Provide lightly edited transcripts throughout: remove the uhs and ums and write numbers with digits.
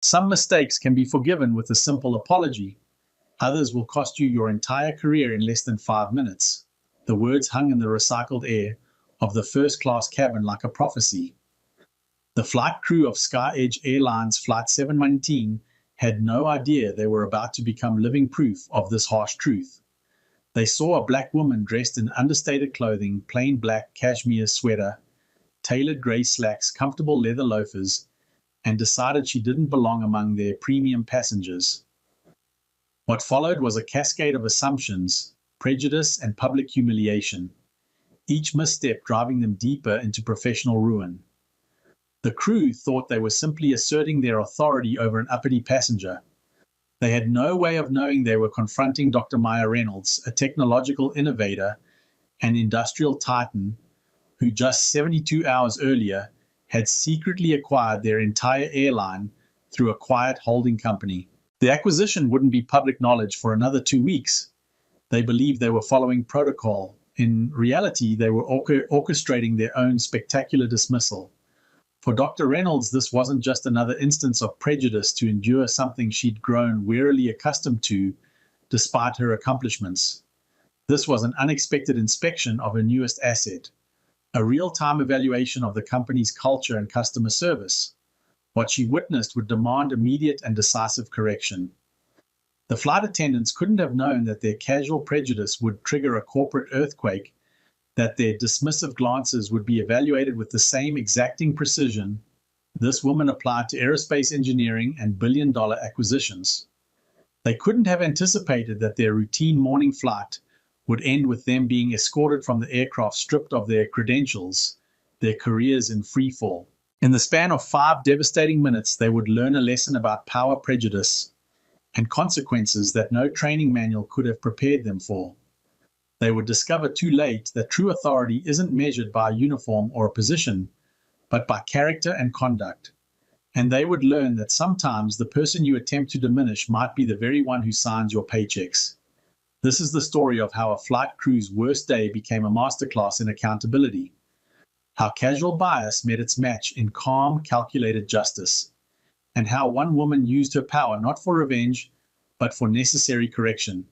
Some mistakes can be forgiven with a simple apology. Others will cost you your entire career in less than 5 minutes. The words hung in the recycled air of the first-class cabin like a prophecy. The flight crew of SkyEdge Airlines Flight 719 had no idea they were about to become living proof of this harsh truth. They saw a black woman dressed in understated clothing, plain black cashmere sweater, tailored grey slacks, comfortable leather loafers, and decided she didn't belong among their premium passengers. What followed was a cascade of assumptions, prejudice, and public humiliation, each misstep driving them deeper into professional ruin. The crew thought they were simply asserting their authority over an uppity passenger. They had no way of knowing they were confronting Dr. Maya Reynolds, a technological innovator and industrial titan who just 72 hours earlier had secretly acquired their entire airline through a quiet holding company. The acquisition wouldn't be public knowledge for another 2 weeks. They believed they were following protocol. In reality, they were orchestrating their own spectacular dismissal. For Dr. Reynolds, this wasn't just another instance of prejudice to endure something she'd grown wearily accustomed to despite her accomplishments. This was an unexpected inspection of her newest asset, a real-time evaluation of the company's culture and customer service. What she witnessed would demand immediate and decisive correction. The flight attendants couldn't have known that their casual prejudice would trigger a corporate earthquake, that their dismissive glances would be evaluated with the same exacting precision this woman applied to aerospace engineering and billion-dollar acquisitions. They couldn't have anticipated that their routine morning flight would end with them being escorted from the aircraft stripped of their credentials, their careers in free fall. In the span of 5 devastating minutes, they would learn a lesson about power prejudice and consequences that no training manual could have prepared them for. They would discover too late that true authority isn't measured by a uniform or a position, but by character and conduct. And they would learn that sometimes the person you attempt to diminish might be the very one who signs your paychecks. This is the story of how a flight crew's worst day became a masterclass in accountability, how casual bias met its match in calm, calculated justice, and how one woman used her power not for revenge, but for necessary correction.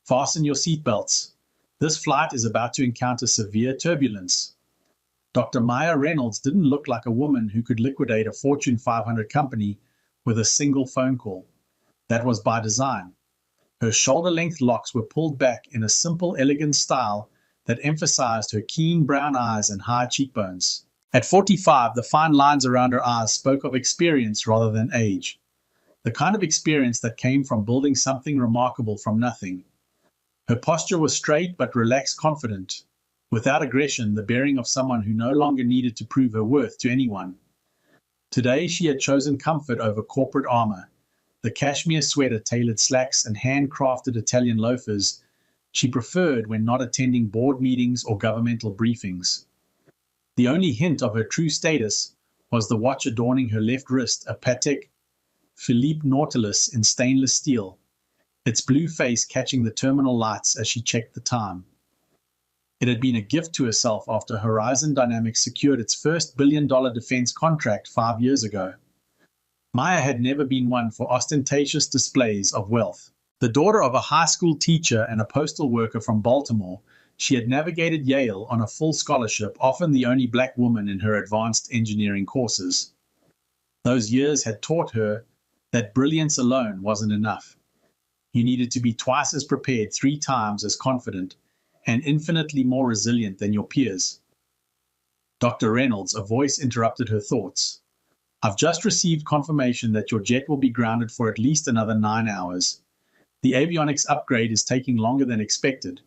Fasten your seatbelts. This flight is about to encounter severe turbulence. Dr. Maya Reynolds didn't look like a woman who could liquidate a Fortune 500 company with a single phone call. That was by design. Her shoulder-length locks were pulled back in a simple, elegant style that emphasized her keen brown eyes and high cheekbones. At 45, the fine lines around her eyes spoke of experience rather than age. The kind of experience that came from building something remarkable from nothing. Her posture was straight but relaxed, confident, without aggression, the bearing of someone who no longer needed to prove her worth to anyone. Today she had chosen comfort over corporate armor. The cashmere sweater, tailored slacks, and handcrafted Italian loafers she preferred when not attending board meetings or governmental briefings. The only hint of her true status was the watch adorning her left wrist, a Patek Philippe Nautilus in stainless steel, its blue face catching the terminal lights as she checked the time. It had been a gift to herself after Horizon Dynamics secured its first billion-dollar defense contract 5 years ago. Maya had never been one for ostentatious displays of wealth. The daughter of a high school teacher and a postal worker from Baltimore, she had navigated Yale on a full scholarship, often the only black woman in her advanced engineering courses. Those years had taught her that brilliance alone wasn't enough. You needed to be twice as prepared, 3 times as confident, and infinitely more resilient than your peers. Dr. Reynolds, a voice interrupted her thoughts. I've just received confirmation that your jet will be grounded for at least another 9 hours. The avionics upgrade is taking longer than expected.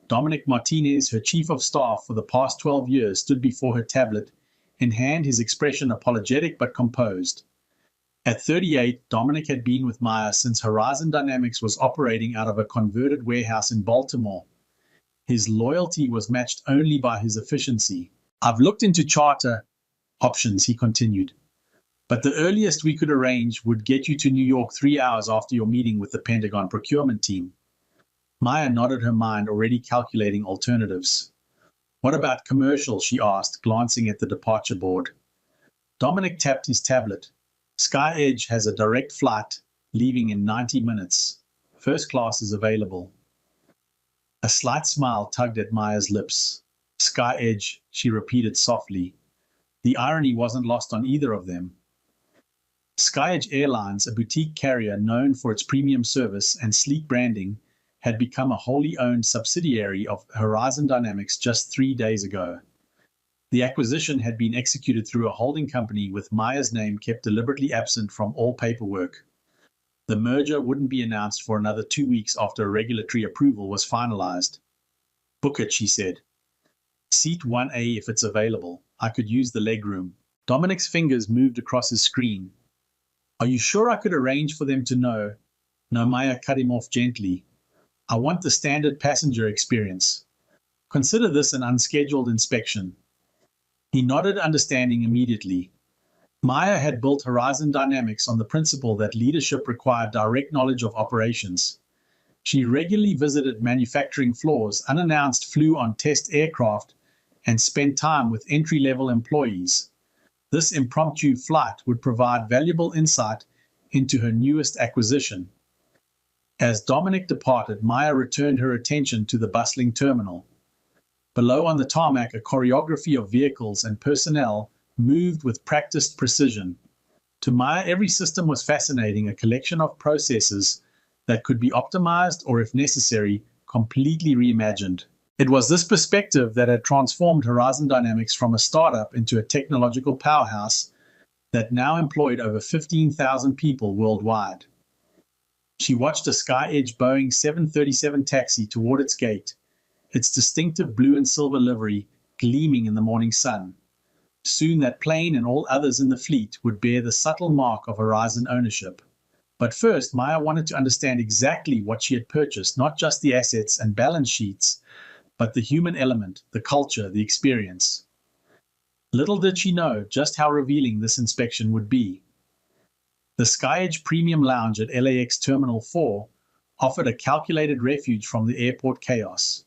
Dominic Martinez, her chief of staff for the past 12 years, stood before her tablet, in hand, his expression apologetic but composed. At 38, Dominic had been with Maya since Horizon Dynamics was operating out of a converted warehouse in Baltimore. His loyalty was matched only by his efficiency. I've looked into charter options, he continued, but the earliest we could arrange would get you to New York 3 hours after your meeting with the Pentagon procurement team. Maya nodded her mind, already calculating alternatives. What about commercial, she asked, glancing at the departure board. Dominic tapped his tablet. SkyEdge has a direct flight leaving in 90 minutes. First class is available. A slight smile tugged at Maya's lips. SkyEdge, she repeated softly. The irony wasn't lost on either of them. SkyEdge Airlines, a boutique carrier known for its premium service and sleek branding, had become a wholly owned subsidiary of Horizon Dynamics just 3 days ago. The acquisition had been executed through a holding company with Maya's name kept deliberately absent from all paperwork. The merger wouldn't be announced for another 2 weeks after regulatory approval was finalized. Book it, she said. Seat 1A if it's available. I could use the legroom. Dominic's fingers moved across his screen. Are you sure I could arrange for them to know? No, Maya cut him off gently. I want the standard passenger experience. Consider this an unscheduled inspection. He nodded, understanding immediately. Maya had built Horizon Dynamics on the principle that leadership required direct knowledge of operations. She regularly visited manufacturing floors, unannounced flew on test aircraft, and spent time with entry-level employees. This impromptu flight would provide valuable insight into her newest acquisition. As Dominic departed, Maya returned her attention to the bustling terminal. Below on the tarmac, a choreography of vehicles and personnel moved with practiced precision. To Maya, every system was fascinating, a collection of processes that could be optimized or, if necessary, completely reimagined. It was this perspective that had transformed Horizon Dynamics from a startup into a technological powerhouse that now employed over 15,000 people worldwide. She watched a SkyEdge Boeing 737 taxi toward its gate, its distinctive blue and silver livery gleaming in the morning sun. Soon that plane and all others in the fleet would bear the subtle mark of Horizon ownership. But first, Maya wanted to understand exactly what she had purchased, not just the assets and balance sheets, but the human element, the culture, the experience. Little did she know just how revealing this inspection would be. The SkyEdge Premium Lounge at LAX Terminal 4 offered a calculated refuge from the airport chaos.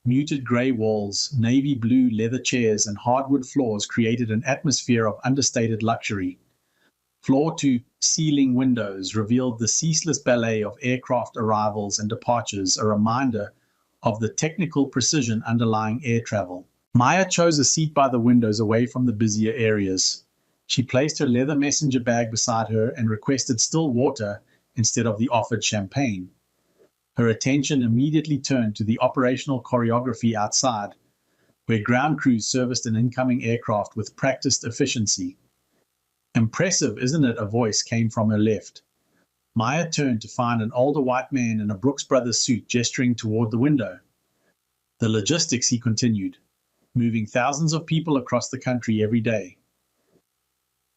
Muted grey walls, navy blue leather chairs, and hardwood floors created an atmosphere of understated luxury. Floor-to-ceiling windows revealed the ceaseless ballet of aircraft arrivals and departures, a reminder of the technical precision underlying air travel. Maya chose a seat by the windows away from the busier areas. She placed her leather messenger bag beside her and requested still water instead of the offered champagne. Her attention immediately turned to the operational choreography outside, where ground crews serviced an incoming aircraft with practiced efficiency. Impressive, isn't it? A voice came from her left. Maya turned to find an older white man in a Brooks Brothers suit gesturing toward the window. The logistics, he continued, moving thousands of people across the country every day.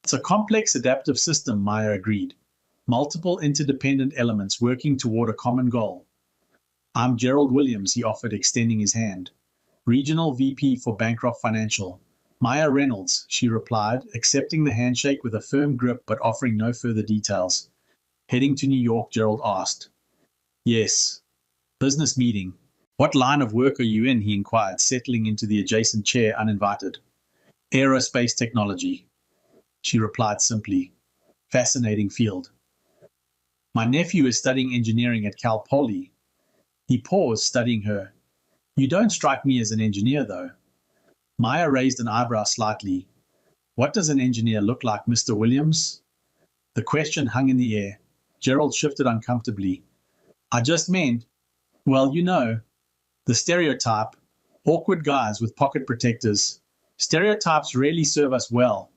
It's a complex adaptive system, Maya agreed. Multiple interdependent elements working toward a common goal. I'm Gerald Williams, he offered, extending his hand. Regional VP for Bancroft Financial. Maya Reynolds, she replied, accepting the handshake with a firm grip but offering no further details. Heading to New York, Gerald asked. Yes. Business meeting. What line of work are you in? He inquired, settling into the adjacent chair uninvited. Aerospace technology. She replied simply. Fascinating field. My nephew is studying engineering at Cal Poly. He paused, studying her. You don't strike me as an engineer, though. Maya raised an eyebrow slightly. What does an engineer look like, Mr. Williams? The question hung in the air. Gerald shifted uncomfortably. I just meant, well, you know, the stereotype, awkward guys with pocket protectors. Stereotypes rarely serve us well.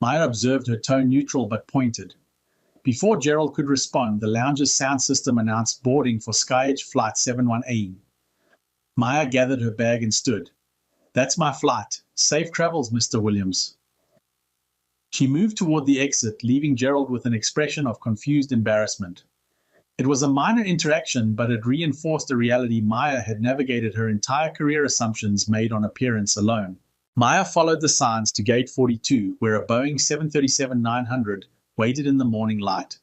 Maya observed her tone neutral but pointed. Before Gerald could respond, the lounge's sound system announced boarding for SkyEdge Flight 718. Maya gathered her bag and stood. That's my flight. Safe travels, Mr. Williams. She moved toward the exit, leaving Gerald with an expression of confused embarrassment. It was a minor interaction, but it reinforced a reality Maya had navigated her entire career assumptions made on appearance alone. Maya followed the signs to Gate 42, where a Boeing 737-900 waited in the morning light.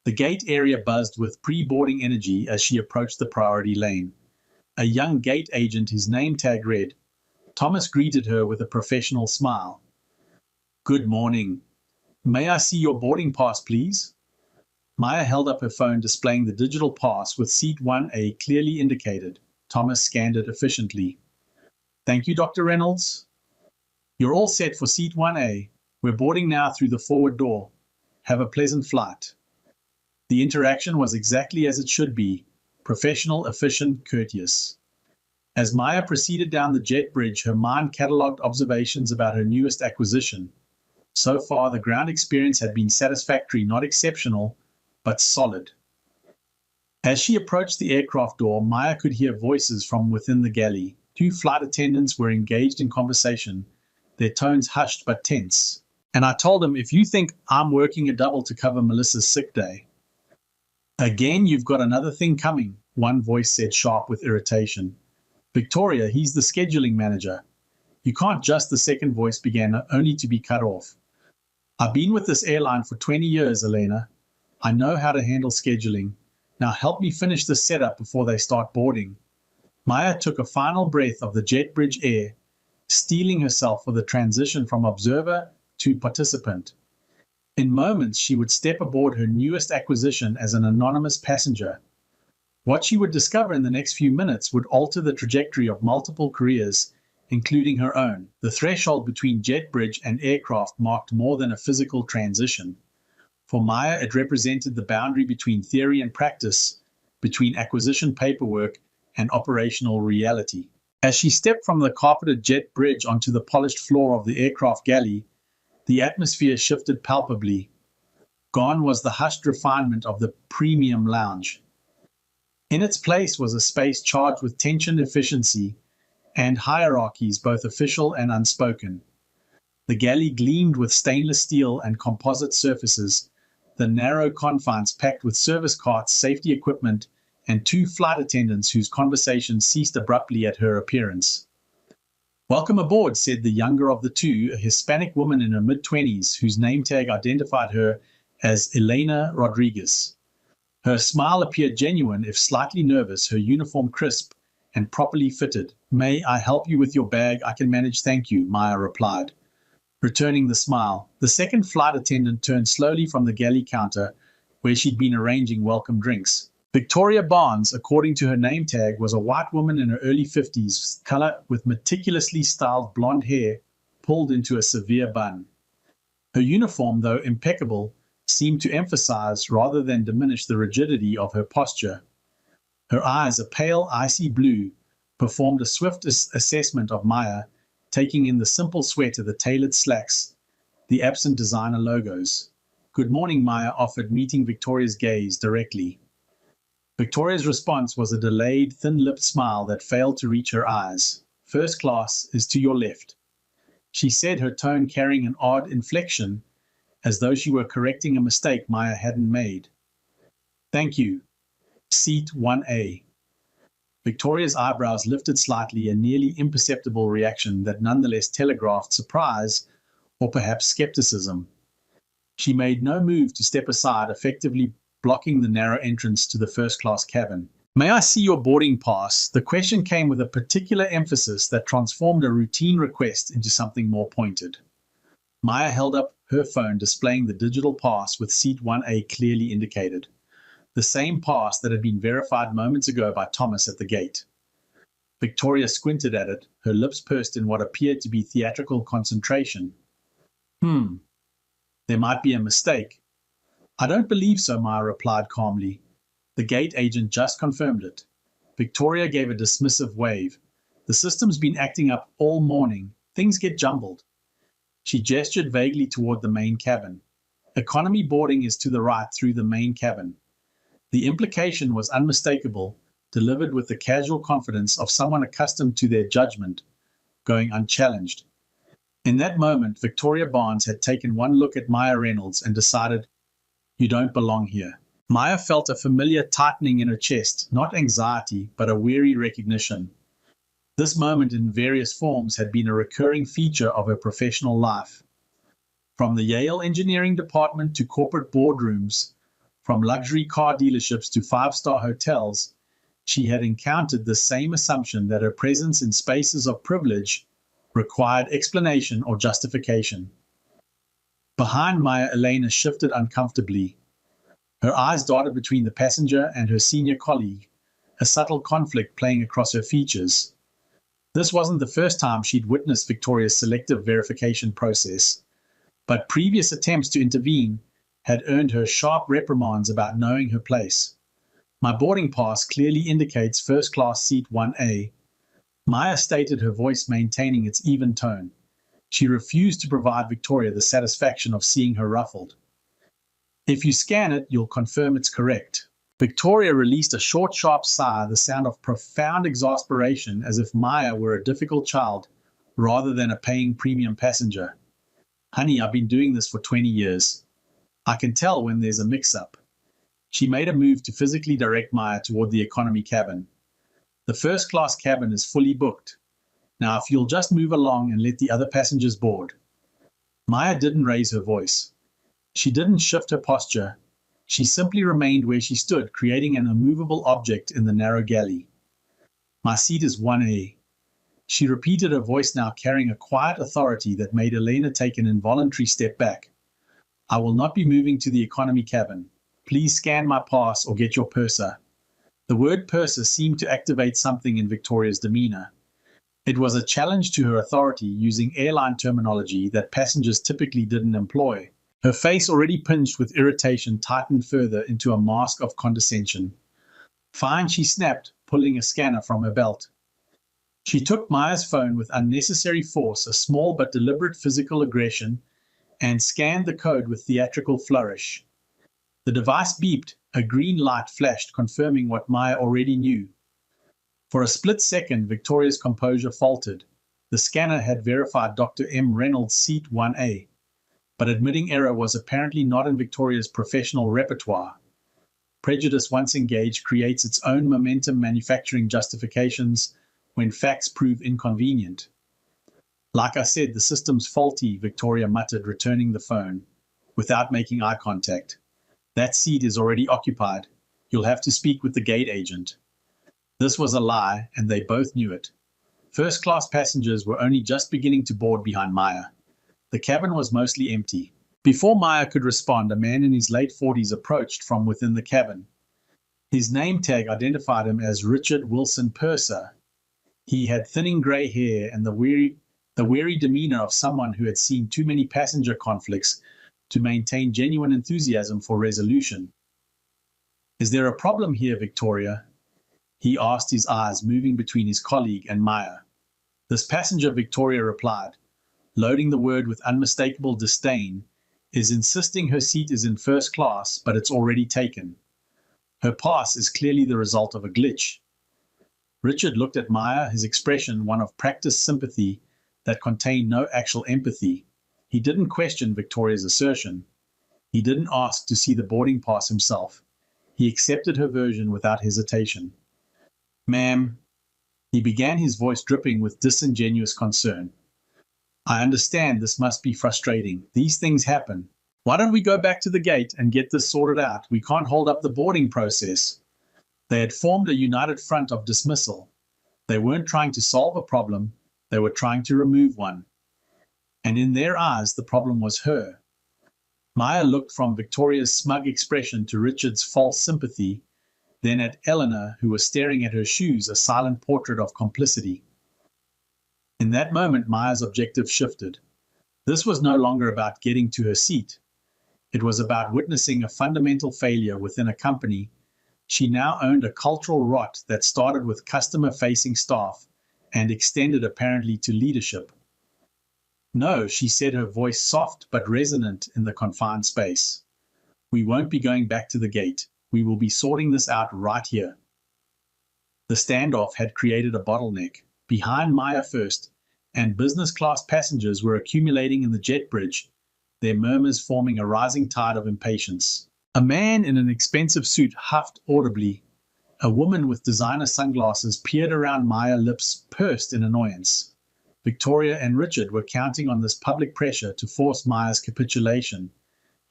The gate area buzzed with pre-boarding energy as she approached the priority lane. A young gate agent, his name tag read. Thomas greeted her with a professional smile. Good morning. May I see your boarding pass, please? Maya held up her phone displaying the digital pass with seat 1A clearly indicated. Thomas scanned it efficiently. Thank you, Dr. Reynolds. You're all set for seat 1A. We're boarding now through the forward door. Have a pleasant flight. The interaction was exactly as it should be. Professional, efficient, courteous. As Maya proceeded down the jet bridge, her mind catalogued observations about her newest acquisition. So far, the ground experience had been satisfactory, not exceptional, but solid. As she approached the aircraft door, Maya could hear voices from within the galley. 2 flight attendants were engaged in conversation, their tones hushed but tense. And I told him, if you think I'm working a double to cover Melissa's sick day. Again, you've got another thing coming, one voice said, sharp with irritation. Victoria, he's the scheduling manager. You can't just, the second voice began, only to be cut off. I've been with this airline for 20 years, Elena. I know how to handle scheduling. Now help me finish the setup before they start boarding. Maya took a final breath of the jet bridge air, steeling herself for the transition from observer to participant. In moments, she would step aboard her newest acquisition as an anonymous passenger. What she would discover in the next few minutes would alter the trajectory of multiple careers, including her own. The threshold between jet bridge and aircraft marked more than a physical transition. For Maya, it represented the boundary between theory and practice, between acquisition paperwork and operational reality. As she stepped from the carpeted jet bridge onto the polished floor of the aircraft galley, the atmosphere shifted palpably. Gone was the hushed refinement of the premium lounge. In its place was a space charged with tension, efficiency, and hierarchies both official and unspoken. The galley gleamed with stainless steel and composite surfaces, the narrow confines packed with service carts, safety equipment, and 2 flight attendants whose conversation ceased abruptly at her appearance. Welcome aboard, said the younger of the 2, a Hispanic woman in her mid-20s, whose name tag identified her as Elena Rodriguez. Her smile appeared genuine, if slightly nervous, her uniform crisp and properly fitted. May I help you with your bag? I can manage, thank you, Maya replied. Returning the smile, the second flight attendant turned slowly from the galley counter, where she'd been arranging welcome drinks. Victoria Barnes, according to her name tag, was a white woman in her early 50s, color with meticulously styled blonde hair pulled into a severe bun. Her uniform, though impeccable, seemed to emphasize rather than diminish the rigidity of her posture. Her eyes, a pale, icy blue, performed a swift assessment of Maya, taking in the simple sweater, the tailored slacks, the absent designer logos. Good morning, Maya offered, meeting Victoria's gaze directly. Victoria's response was a delayed, thin-lipped smile that failed to reach her eyes. First class is to your left, she said, her tone carrying an odd inflection, as though she were correcting a mistake Maya hadn't made. Thank you. Seat 1A. Victoria's eyebrows lifted slightly, a nearly imperceptible reaction that nonetheless telegraphed surprise or perhaps skepticism. She made no move to step aside, effectively blocking the narrow entrance to the first-class cabin. May I see your boarding pass? The question came with a particular emphasis that transformed a routine request into something more pointed. Maya held up her phone, displaying the digital pass with seat 1A clearly indicated. The same pass that had been verified moments ago by Thomas at the gate. Victoria squinted at it, her lips pursed in what appeared to be theatrical concentration. There might be a mistake. I don't believe so, Maya replied calmly. The gate agent just confirmed it. Victoria gave a dismissive wave. The system's been acting up all morning. Things get jumbled. She gestured vaguely toward the main cabin. Economy boarding is to the right through the main cabin. The implication was unmistakable, delivered with the casual confidence of someone accustomed to their judgment, going unchallenged. In that moment, Victoria Barnes had taken one look at Maya Reynolds and decided, you don't belong here. Maya felt a familiar tightening in her chest, not anxiety, but a weary recognition. This moment in various forms had been a recurring feature of her professional life. From the Yale engineering department to corporate boardrooms, from luxury car dealerships to five-star hotels, she had encountered the same assumption that her presence in spaces of privilege required explanation or justification. Behind Maya, Elena shifted uncomfortably. Her eyes darted between the passenger and her senior colleague, a subtle conflict playing across her features. This wasn't the first time she'd witnessed Victoria's selective verification process, but previous attempts to intervene had earned her sharp reprimands about knowing her place. My boarding pass clearly indicates first class seat 1A. Maya stated, her voice maintaining its even tone. She refused to provide Victoria the satisfaction of seeing her ruffled. If you scan it, you'll confirm it's correct. Victoria released a short, sharp sigh, the sound of profound exasperation, as if Maya were a difficult child rather than a paying premium passenger. Honey, I've been doing this for 20 years. I can tell when there's a mix-up. She made a move to physically direct Maya toward the economy cabin. The first-class cabin is fully booked. Now, if you'll just move along and let the other passengers board. Maya didn't raise her voice. She didn't shift her posture. She simply remained where she stood, creating an immovable object in the narrow galley. My seat is 1A. She repeated, her voice now carrying a quiet authority that made Elena take an involuntary step back. I will not be moving to the economy cabin. Please scan my pass or get your purser. The word purser seemed to activate something in Victoria's demeanor. It was a challenge to her authority, using airline terminology that passengers typically didn't employ. Her face, already pinched with irritation, tightened further into a mask of condescension. Fine, she snapped, pulling a scanner from her belt. She took Maya's phone with unnecessary force, a small but deliberate physical aggression, and scanned the code with theatrical flourish. The device beeped, a green light flashed, confirming what Maya already knew. For a split second, Victoria's composure faltered. The scanner had verified Dr. M. Reynolds' seat 1A. But admitting error was apparently not in Victoria's professional repertoire. Prejudice, once engaged, creates its own momentum, manufacturing justifications when facts prove inconvenient. Like I said, the system's faulty, Victoria muttered, returning the phone, without making eye contact. That seat is already occupied. You'll have to speak with the gate agent. This was a lie, and they both knew it. First-class passengers were only just beginning to board behind Maya. The cabin was mostly empty. Before Maya could respond, a man in his late 40s approached from within the cabin. His name tag identified him as Richard Wilson Purser. He had thinning grey hair and the weary demeanor of someone who had seen too many passenger conflicts to maintain genuine enthusiasm for resolution. Is there a problem here, Victoria? He asked, his eyes moving between his colleague and Maya. This passenger, Victoria replied, loading the word with unmistakable disdain, is insisting her seat is in first class, but it's already taken. Her pass is clearly the result of a glitch. Richard looked at Maya, his expression one of practiced sympathy that contained no actual empathy. He didn't question Victoria's assertion. He didn't ask to see the boarding pass himself. He accepted her version without hesitation. Ma'am, he began, his voice dripping with disingenuous concern. I understand this must be frustrating. These things happen. Why don't we go back to the gate and get this sorted out? We can't hold up the boarding process. They had formed a united front of dismissal. They weren't trying to solve a problem, they were trying to remove one. And in their eyes, the problem was her. Maya looked from Victoria's smug expression to Richard's false sympathy, then at Eleanor, who was staring at her shoes, a silent portrait of complicity. In that moment, Maya's objective shifted. This was no longer about getting to her seat. It was about witnessing a fundamental failure within a company. She now owned a cultural rot that started with customer-facing staff and extended apparently to leadership. No, she said, her voice soft but resonant in the confined space. We won't be going back to the gate. We will be sorting this out right here. The standoff had created a bottleneck. Behind Maya first, and business-class passengers were accumulating in the jet bridge, their murmurs forming a rising tide of impatience. A man in an expensive suit huffed audibly. A woman with designer sunglasses peered around Maya, lips pursed in annoyance. Victoria and Richard were counting on this public pressure to force Maya's capitulation.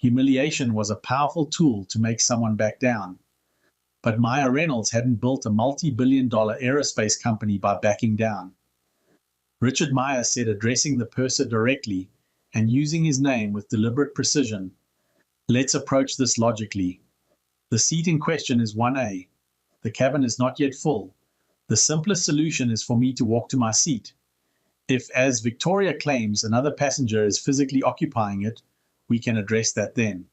Humiliation was a powerful tool to make someone back down. But Maya Reynolds hadn't built a multi-billion-dollar aerospace company by backing down. Richard, Maya said, addressing the purser directly, and using his name with deliberate precision. Let's approach this logically. The seat in question is 1A. The cabin is not yet full. The simplest solution is for me to walk to my seat. If, as Victoria claims, another passenger is physically occupying it, we can address that then.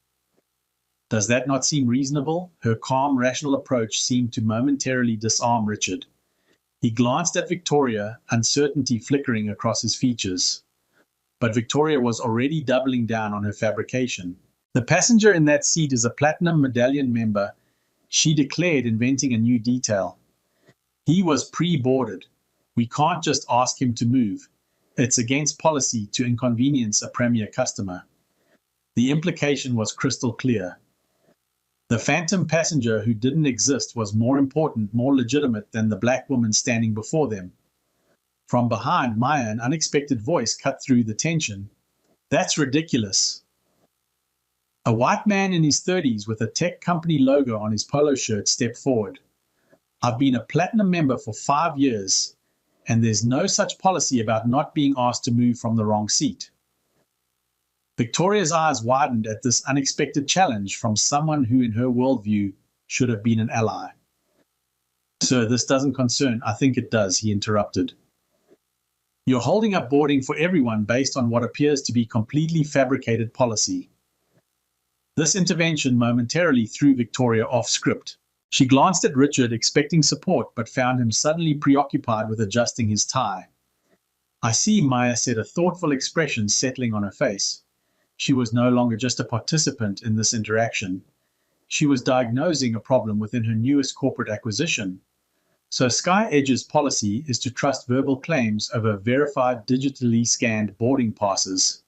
Does that not seem reasonable? Her calm, rational approach seemed to momentarily disarm Richard. He glanced at Victoria, uncertainty flickering across his features. But Victoria was already doubling down on her fabrication. The passenger in that seat is a Platinum Medallion member, she declared, inventing a new detail. He was pre-boarded. We can't just ask him to move. It's against policy to inconvenience a premier customer. The implication was crystal clear. The phantom passenger who didn't exist was more important, more legitimate than the black woman standing before them. From behind Maya, an unexpected voice cut through the tension. That's ridiculous. A white man in his 30s with a tech company logo on his polo shirt stepped forward. I've been a platinum member for 5 years, and there's no such policy about not being asked to move from the wrong seat. Victoria's eyes widened at this unexpected challenge from someone who, in her worldview, should have been an ally. Sir, this doesn't concern. I think it does, he interrupted. You're holding up boarding for everyone based on what appears to be completely fabricated policy. This intervention momentarily threw Victoria off script. She glanced at Richard, expecting support, but found him suddenly preoccupied with adjusting his tie. I see, Maya said, a thoughtful expression settling on her face. She was no longer just a participant in this interaction. She was diagnosing a problem within her newest corporate acquisition. So SkyEdge's policy is to trust verbal claims over verified digitally scanned boarding passes.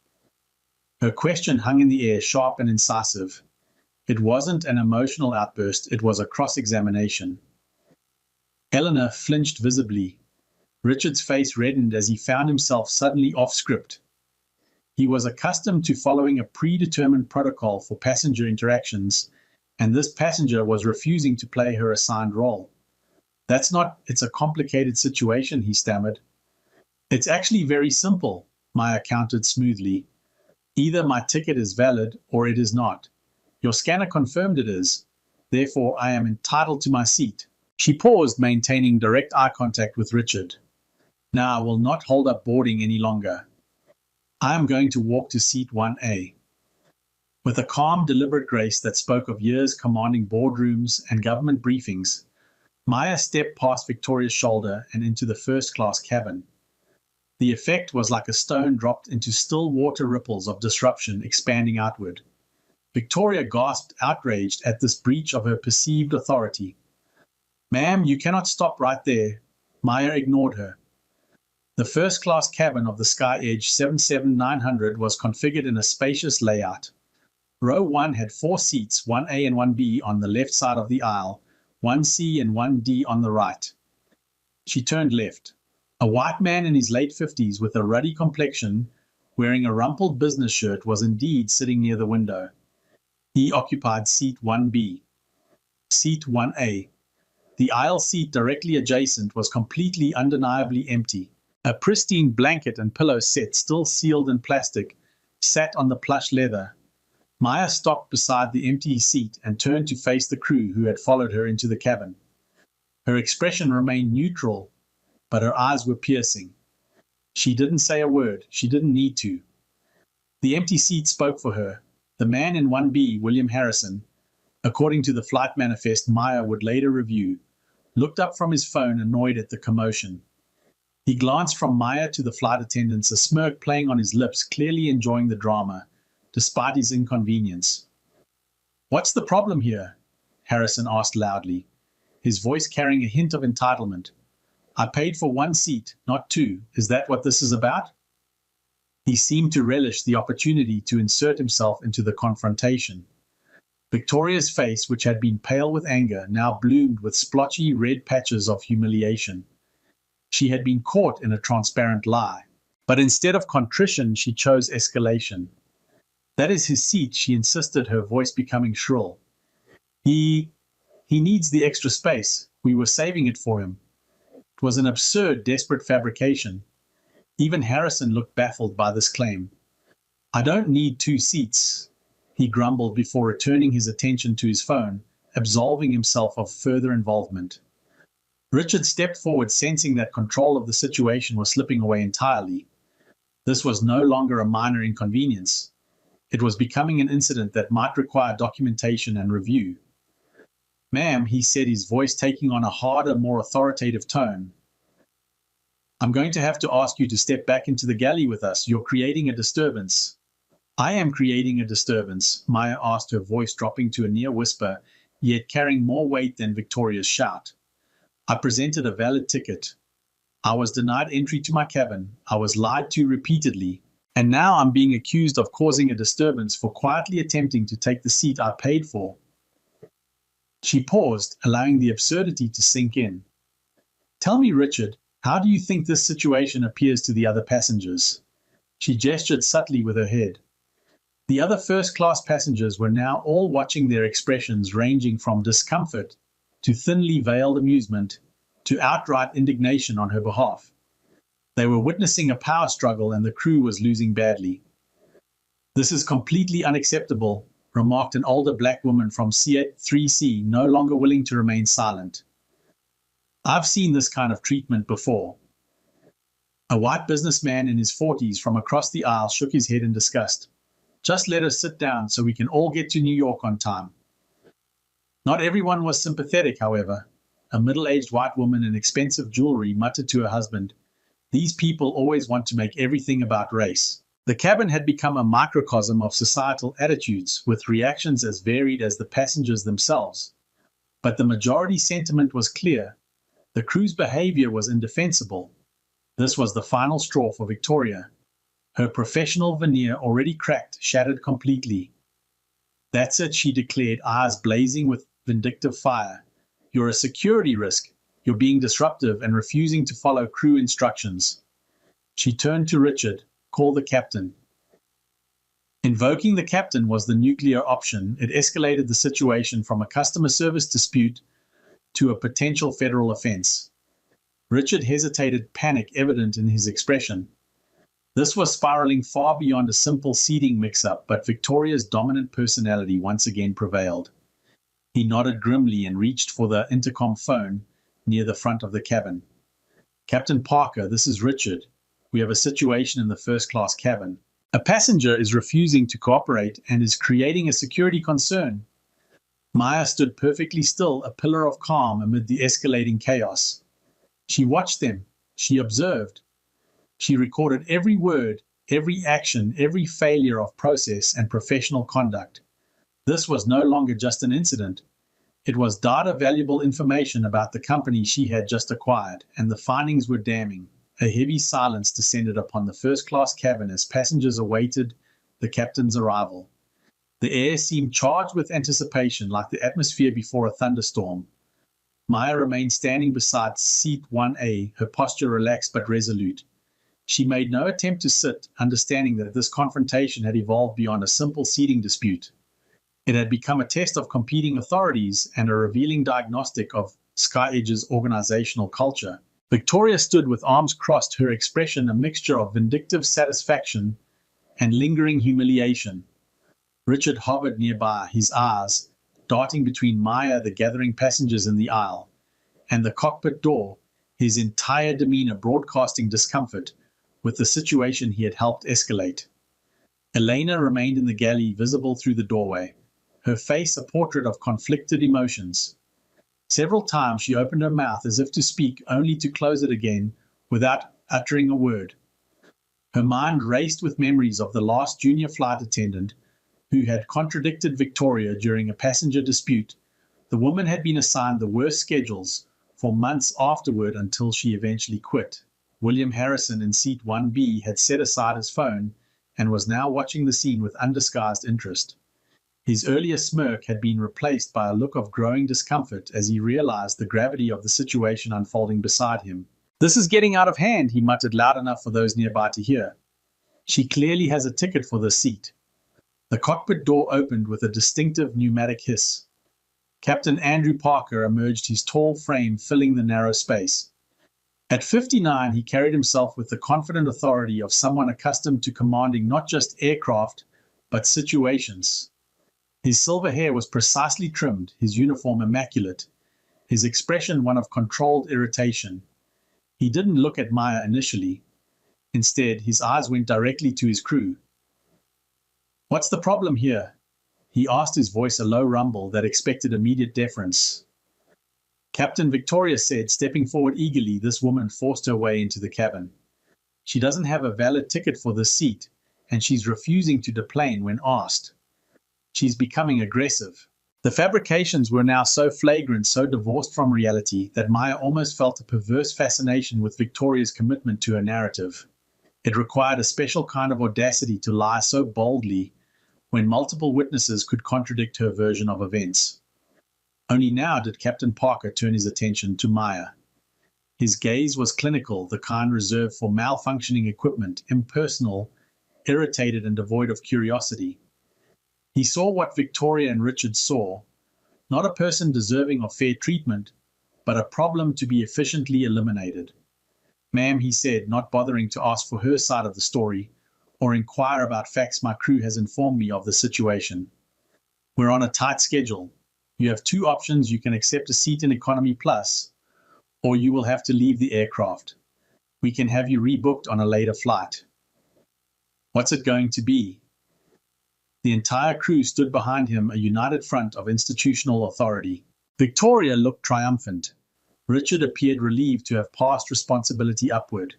Her question hung in the air, sharp and incisive. It wasn't an emotional outburst, it was a cross-examination. Eleanor flinched visibly. Richard's face reddened as he found himself suddenly off script. He was accustomed to following a predetermined protocol for passenger interactions, and this passenger was refusing to play her assigned role. It's a complicated situation, he stammered. It's actually very simple, Maya countered smoothly. Either my ticket is valid or it is not. Your scanner confirmed it is. Therefore, I am entitled to my seat. She paused, maintaining direct eye contact with Richard. Now I will not hold up boarding any longer. I am going to walk to seat 1A. With a calm, deliberate grace that spoke of years commanding boardrooms and government briefings, Maya stepped past Victoria's shoulder and into the first-class cabin. The effect was like a stone dropped into still water ripples of disruption expanding outward. Victoria gasped, outraged at this breach of her perceived authority. Ma'am, you cannot stop right there. Maya ignored her. The first-class cabin of the SkyEdge 77900 was configured in a spacious layout. Row 1 had 4 seats, 1A and 1B on the left side of the aisle, 1C and 1D on the right. She turned left. A white man in his late 50s with a ruddy complexion, wearing a rumpled business shirt, was indeed sitting near the window. He occupied seat 1B. Seat 1A. The aisle seat directly adjacent was completely, undeniably empty. A pristine blanket and pillow set, still sealed in plastic, sat on the plush leather. Maya stopped beside the empty seat and turned to face the crew who had followed her into the cabin. Her expression remained neutral, but her eyes were piercing. She didn't say a word. She didn't need to. The empty seat spoke for her. The man in 1B, William Harrison, according to the flight manifest Maya would later review, looked up from his phone, annoyed at the commotion. He glanced from Maya to the flight attendants, a smirk playing on his lips, clearly enjoying the drama, despite his inconvenience. What's the problem here? Harrison asked loudly, his voice carrying a hint of entitlement. I paid for 1 seat, not 2. Is that what this is about? He seemed to relish the opportunity to insert himself into the confrontation. Victoria's face, which had been pale with anger, now bloomed with splotchy red patches of humiliation. She had been caught in a transparent lie. But instead of contrition, she chose escalation. That is his seat, she insisted, her voice becoming shrill. He needs the extra space. We were saving it for him. It was an absurd, desperate fabrication. Even Harrison looked baffled by this claim. I don't need 2 seats, he grumbled before returning his attention to his phone, absolving himself of further involvement. Richard stepped forward, sensing that control of the situation was slipping away entirely. This was no longer a minor inconvenience. It was becoming an incident that might require documentation and review. "Ma'am," he said, his voice taking on a harder, more authoritative tone, "I'm going to have to ask you to step back into the galley with us. You're creating a disturbance." "I am creating a disturbance," Maya asked, her voice dropping to a near whisper, yet carrying more weight than Victoria's shout. "I presented a valid ticket. I was denied entry to my cabin. I was lied to repeatedly. And now I'm being accused of causing a disturbance for quietly attempting to take the seat I paid for." She paused, allowing the absurdity to sink in. "Tell me, Richard, how do you think this situation appears to the other passengers?" She gestured subtly with her head. The other first-class passengers were now all watching, their expressions ranging from discomfort to thinly veiled amusement to outright indignation on her behalf. They were witnessing a power struggle, and the crew was losing badly. "This is completely unacceptable," remarked an older black woman from C3C, no longer willing to remain silent. "I've seen this kind of treatment before." A white businessman in his 40s from across the aisle shook his head in disgust. "Just let us sit down so we can all get to New York on time." Not everyone was sympathetic, however. A middle-aged white woman in expensive jewelry muttered to her husband, "These people always want to make everything about race." The cabin had become a microcosm of societal attitudes, with reactions as varied as the passengers themselves. But the majority sentiment was clear. The crew's behavior was indefensible. This was the final straw for Victoria. Her professional veneer, already cracked, shattered completely. "That's it," she declared, eyes blazing with vindictive fire. "You're a security risk. You're being disruptive and refusing to follow crew instructions." She turned to Richard. "Call the captain." Invoking the captain was the nuclear option. It escalated the situation from a customer service dispute to a potential federal offense. Richard hesitated, panic evident in his expression. This was spiraling far beyond a simple seating mix-up, but Victoria's dominant personality once again prevailed. He nodded grimly and reached for the intercom phone near the front of the cabin. "Captain Parker, this is Richard. We have a situation in the first-class cabin. A passenger is refusing to cooperate and is creating a security concern." Maya stood perfectly still, a pillar of calm amid the escalating chaos. She watched them. She observed. She recorded every word, every action, every failure of process and professional conduct. This was no longer just an incident. It was data, valuable information about the company she had just acquired, and the findings were damning. A heavy silence descended upon the first-class cabin as passengers awaited the captain's arrival. The air seemed charged with anticipation, like the atmosphere before a thunderstorm. Maya remained standing beside seat 1A, her posture relaxed but resolute. She made no attempt to sit, understanding that this confrontation had evolved beyond a simple seating dispute. It had become a test of competing authorities and a revealing diagnostic of SkyEdge's organizational culture. Victoria stood with arms crossed, her expression a mixture of vindictive satisfaction and lingering humiliation. Richard hovered nearby, his eyes darting between Maya, the gathering passengers in the aisle, and the cockpit door, his entire demeanor broadcasting discomfort with the situation he had helped escalate. Elena remained in the galley, visible through the doorway, her face a portrait of conflicted emotions. Several times she opened her mouth as if to speak, only to close it again without uttering a word. Her mind raced with memories of the last junior flight attendant who had contradicted Victoria during a passenger dispute. The woman had been assigned the worst schedules for months afterward until she eventually quit. William Harrison in seat 1B had set aside his phone and was now watching the scene with undisguised interest. His earlier smirk had been replaced by a look of growing discomfort as he realized the gravity of the situation unfolding beside him. "This is getting out of hand," he muttered loud enough for those nearby to hear. "She clearly has a ticket for this seat." The cockpit door opened with a distinctive pneumatic hiss. Captain Andrew Parker emerged, his tall frame filling the narrow space. At 59, he carried himself with the confident authority of someone accustomed to commanding not just aircraft, but situations. His silver hair was precisely trimmed, his uniform immaculate, his expression one of controlled irritation. He didn't look at Maya initially. Instead, his eyes went directly to his crew. "What's the problem here?" he asked, his voice a low rumble that expected immediate deference. Captain Victoria said, stepping forward eagerly. This woman forced her way into the cabin. "She doesn't have a valid ticket for this seat, and she's refusing to deplane when asked. She's becoming aggressive." The fabrications were now so flagrant, so divorced from reality, that Maya almost felt a perverse fascination with Victoria's commitment to her narrative. It required a special kind of audacity to lie so boldly when multiple witnesses could contradict her version of events. Only now did Captain Parker turn his attention to Maya. His gaze was clinical, the kind reserved for malfunctioning equipment, impersonal, irritated, and devoid of curiosity. He saw what Victoria and Richard saw, not a person deserving of fair treatment, but a problem to be efficiently eliminated. "Ma'am," he said, not bothering to ask for her side of the story or inquire about facts, "my crew has informed me of the situation. We're on a tight schedule. You have two options. You can accept a seat in Economy Plus, or you will have to leave the aircraft. We can have you rebooked on a later flight." "What's it going to be?" The entire crew stood behind him, a united front of institutional authority. Victoria looked triumphant. Richard appeared relieved to have passed responsibility upward.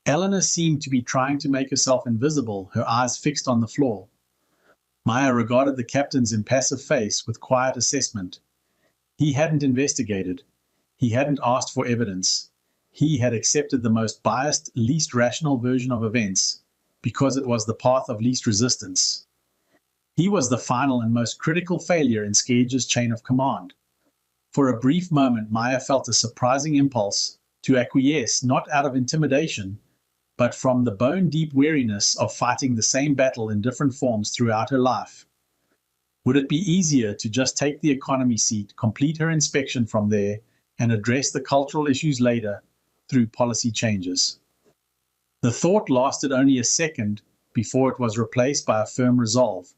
Eleanor seemed to be trying to make herself invisible, her eyes fixed on the floor. Maya regarded the captain's impassive face with quiet assessment. He hadn't investigated. He hadn't asked for evidence. He had accepted the most biased, least rational version of events because it was the path of least resistance. He was the final and most critical failure in Scage's chain of command. For a brief moment, Maya felt a surprising impulse to acquiesce, not out of intimidation, but from the bone-deep weariness of fighting the same battle in different forms throughout her life. Would it be easier to just take the economy seat, complete her inspection from there, and address the cultural issues later through policy changes? The thought lasted only a second before it was replaced by a firm resolve.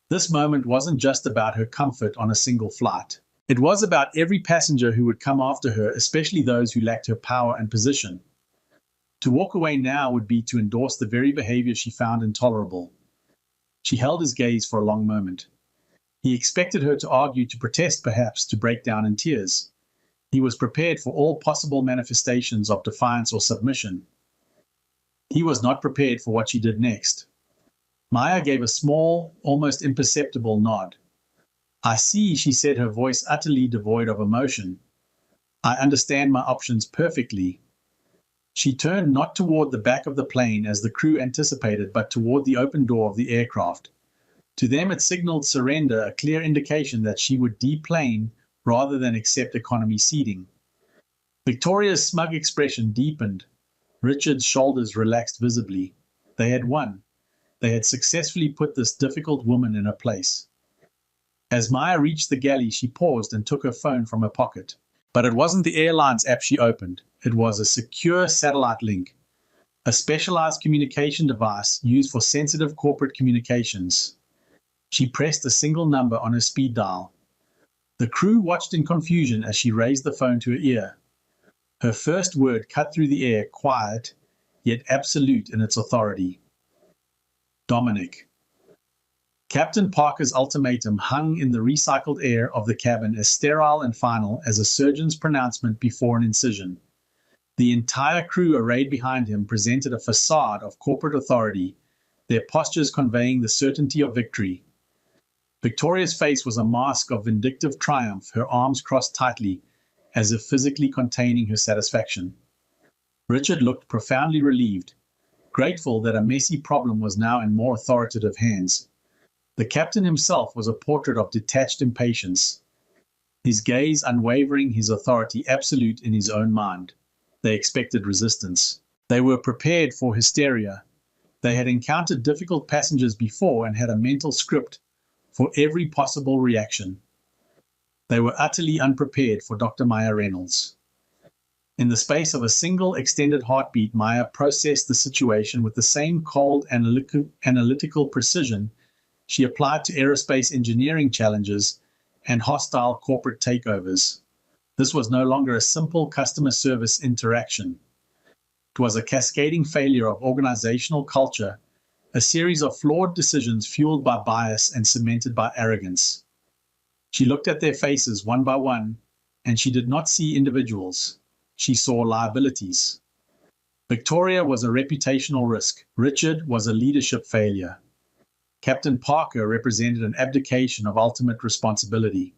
This moment wasn't just about her comfort on a single flight. It was about every passenger who would come after her, especially those who lacked her power and position. To walk away now would be to endorse the very behavior she found intolerable. She held his gaze for a long moment. He expected her to argue, to protest perhaps, to break down in tears. He was prepared for all possible manifestations of defiance or submission. He was not prepared for what she did next. Maya gave a small, almost imperceptible nod. "I see," she said, her voice utterly devoid of emotion. "I understand my options perfectly." She turned not toward the back of the plane as the crew anticipated, but toward the open door of the aircraft. To them it signaled surrender, a clear indication that she would deplane rather than accept economy seating. Victoria's smug expression deepened. Richard's shoulders relaxed visibly. They had won. They had successfully put this difficult woman in her place. As Maya reached the galley, she paused and took her phone from her pocket. But it wasn't the airline's app she opened. It was a secure satellite link, a specialized communication device used for sensitive corporate communications. She pressed a single number on her speed dial. The crew watched in confusion as she raised the phone to her ear. Her first word cut through the air, quiet, yet absolute in its authority. "Dominic." Captain Parker's ultimatum hung in the recycled air of the cabin, as sterile and final as a surgeon's pronouncement before an incision. The entire crew arrayed behind him presented a facade of corporate authority, their postures conveying the certainty of victory. Victoria's face was a mask of vindictive triumph, her arms crossed tightly, as if physically containing her satisfaction. Richard looked profoundly relieved, grateful that a messy problem was now in more authoritative hands. The captain himself was a portrait of detached impatience, his gaze unwavering, his authority absolute in his own mind. They expected resistance. They were prepared for hysteria. They had encountered difficult passengers before and had a mental script for every possible reaction. They were utterly unprepared for Dr. Maya Reynolds. In the space of a single extended heartbeat, Maya processed the situation with the same cold analytical precision she applied to aerospace engineering challenges and hostile corporate takeovers. This was no longer a simple customer service interaction. It was a cascading failure of organizational culture, a series of flawed decisions fueled by bias and cemented by arrogance. She looked at their faces one by one, and she did not see individuals. She saw liabilities. Victoria was a reputational risk. Richard was a leadership failure. Captain Parker represented an abdication of ultimate responsibility.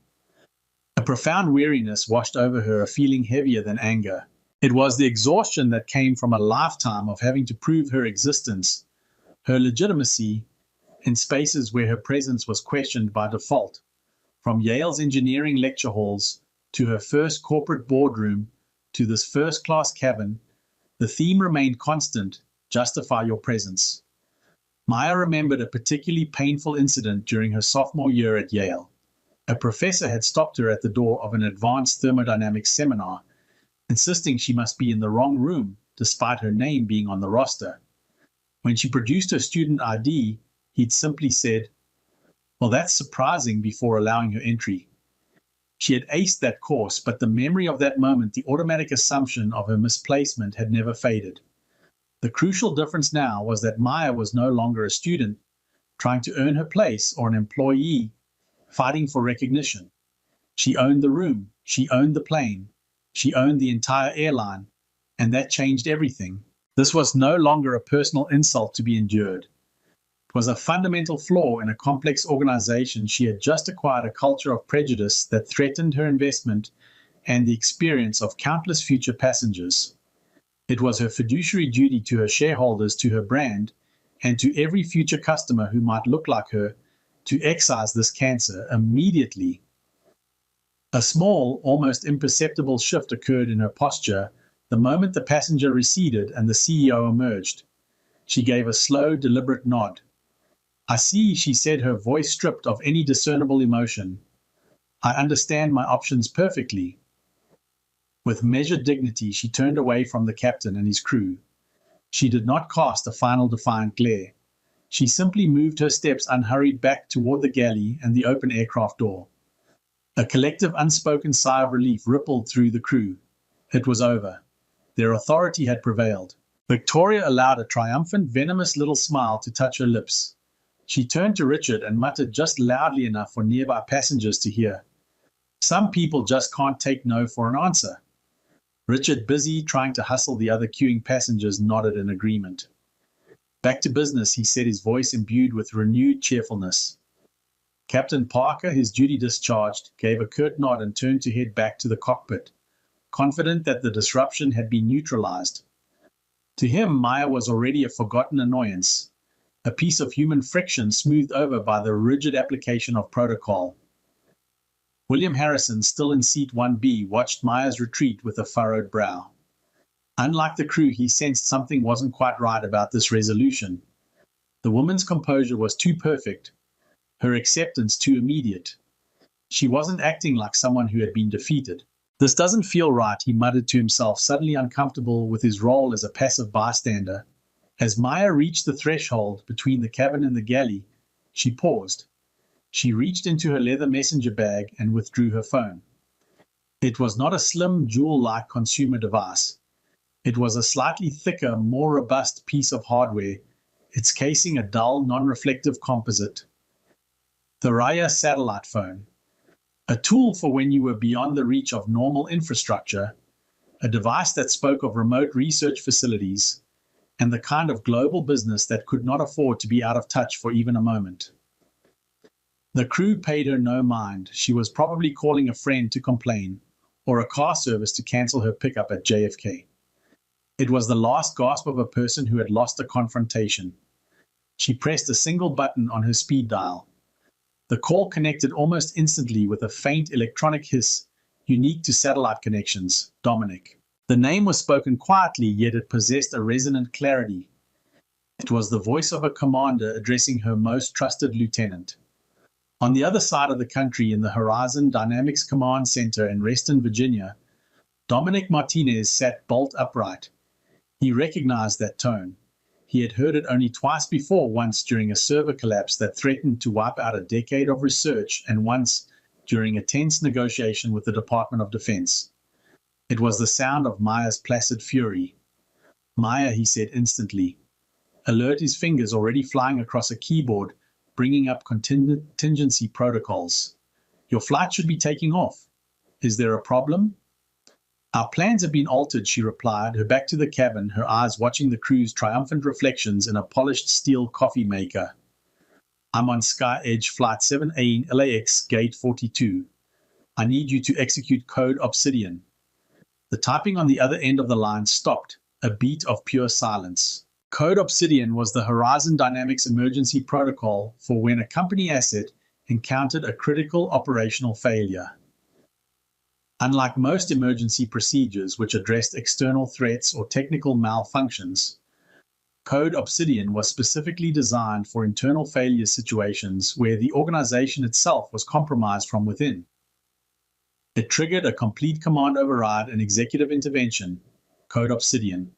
A profound weariness washed over her, a feeling heavier than anger. It was the exhaustion that came from a lifetime of having to prove her existence, her legitimacy, in spaces where her presence was questioned by default. From Yale's engineering lecture halls to her first corporate boardroom to this first-class cabin, the theme remained constant: justify your presence. Maya remembered a particularly painful incident during her sophomore year at Yale. A professor had stopped her at the door of an advanced thermodynamics seminar, insisting she must be in the wrong room despite her name being on the roster. When she produced her student ID, he'd simply said, "Well, that's surprising," before allowing her entry. She had aced that course, but the memory of that moment, the automatic assumption of her misplacement, had never faded. The crucial difference now was that Maya was no longer a student trying to earn her place or an employee fighting for recognition. She owned the room, she owned the plane, she owned the entire airline, and that changed everything. This was no longer a personal insult to be endured. It was a fundamental flaw in a complex organization. She had just acquired a culture of prejudice that threatened her investment and the experience of countless future passengers. It was her fiduciary duty to her shareholders, to her brand, and to every future customer who might look like her to excise this cancer immediately. A small, almost imperceptible shift occurred in her posture the moment the passenger receded and the CEO emerged. She gave a slow, deliberate nod. "I see," she said, her voice stripped of any discernible emotion. "I understand my options perfectly." With measured dignity, she turned away from the captain and his crew. She did not cast a final defiant glare. She simply moved her steps unhurried back toward the galley and the open aircraft door. A collective unspoken sigh of relief rippled through the crew. It was over. Their authority had prevailed. Victoria allowed a triumphant, venomous little smile to touch her lips. She turned to Richard and muttered just loudly enough for nearby passengers to hear, "Some people just can't take no for an answer." Richard, busy trying to hustle the other queuing passengers, nodded in agreement. "Back to business," he said, his voice imbued with renewed cheerfulness. Captain Parker, his duty discharged, gave a curt nod and turned to head back to the cockpit, confident that the disruption had been neutralized. To him, Maya was already a forgotten annoyance, a piece of human friction smoothed over by the rigid application of protocol. William Harrison, still in seat 1B, watched Maya's retreat with a furrowed brow. Unlike the crew, he sensed something wasn't quite right about this resolution. The woman's composure was too perfect, her acceptance too immediate. She wasn't acting like someone who had been defeated. "This doesn't feel right," he muttered to himself, suddenly uncomfortable with his role as a passive bystander. As Maya reached the threshold between the cabin and the galley, she paused. She reached into her leather messenger bag and withdrew her phone. It was not a slim, jewel-like consumer device. It was a slightly thicker, more robust piece of hardware, its casing a dull, non-reflective composite. The Raya satellite phone. A tool for when you were beyond the reach of normal infrastructure, a device that spoke of remote research facilities, and the kind of global business that could not afford to be out of touch for even a moment. The crew paid her no mind. She was probably calling a friend to complain, or a car service to cancel her pickup at JFK. It was the last gasp of a person who had lost a confrontation. She pressed a single button on her speed dial. The call connected almost instantly with a faint electronic hiss, unique to satellite connections: Dominic. The name was spoken quietly, yet it possessed a resonant clarity. It was the voice of a commander addressing her most trusted lieutenant. On the other side of the country, in the Horizon Dynamics Command Center in Reston, Virginia, Dominic Martinez sat bolt upright. He recognized that tone. He had heard it only twice before, once during a server collapse that threatened to wipe out a decade of research, and once during a tense negotiation with the Department of Defense. It was the sound of Maya's placid fury. Maya, he said instantly. Alert, his fingers already flying across a keyboard, bringing up contingency protocols. Your flight should be taking off. Is there a problem? Our plans have been altered, she replied, her back to the cabin, her eyes watching the crew's triumphant reflections in a polished steel coffee maker. I'm on Sky Edge Flight 7A in LAX Gate 42. I need you to execute Code Obsidian. The typing on the other end of the line stopped, a beat of pure silence. Code Obsidian was the Horizon Dynamics emergency protocol for when a company asset encountered a critical operational failure. Unlike most emergency procedures which addressed external threats or technical malfunctions, Code Obsidian was specifically designed for internal failure situations where the organization itself was compromised from within. It triggered a complete command override and executive intervention, Code Obsidian.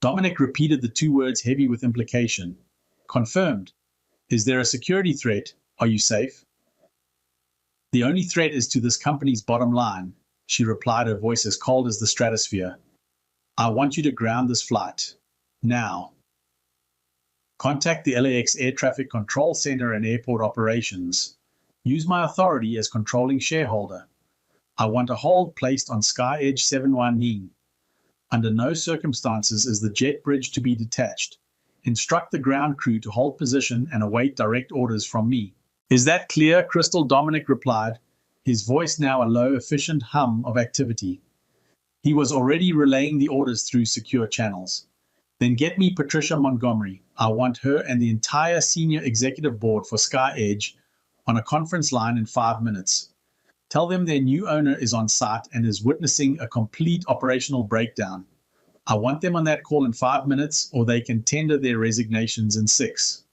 Dominic repeated the two words heavy with implication. Confirmed. Is there a security threat? Are you safe? The only threat is to this company's bottom line, she replied, her voice as cold as the stratosphere. I want you to ground this flight. Now. Contact the LAX Air Traffic Control Center and Airport Operations. Use my authority as controlling shareholder. I want a hold placed on Sky Edge 719. Under no circumstances is the jet bridge to be detached. Instruct the ground crew to hold position and await direct orders from me. Is that clear, Crystal? Dominic replied, his voice now a low, efficient hum of activity. He was already relaying the orders through secure channels. Then get me Patricia Montgomery. I want her and the entire senior executive board for Sky Edge on a conference line in 5 minutes. Tell them their new owner is on site and is witnessing a complete operational breakdown. I want them on that call in 5 minutes, or they can tender their resignations in 6.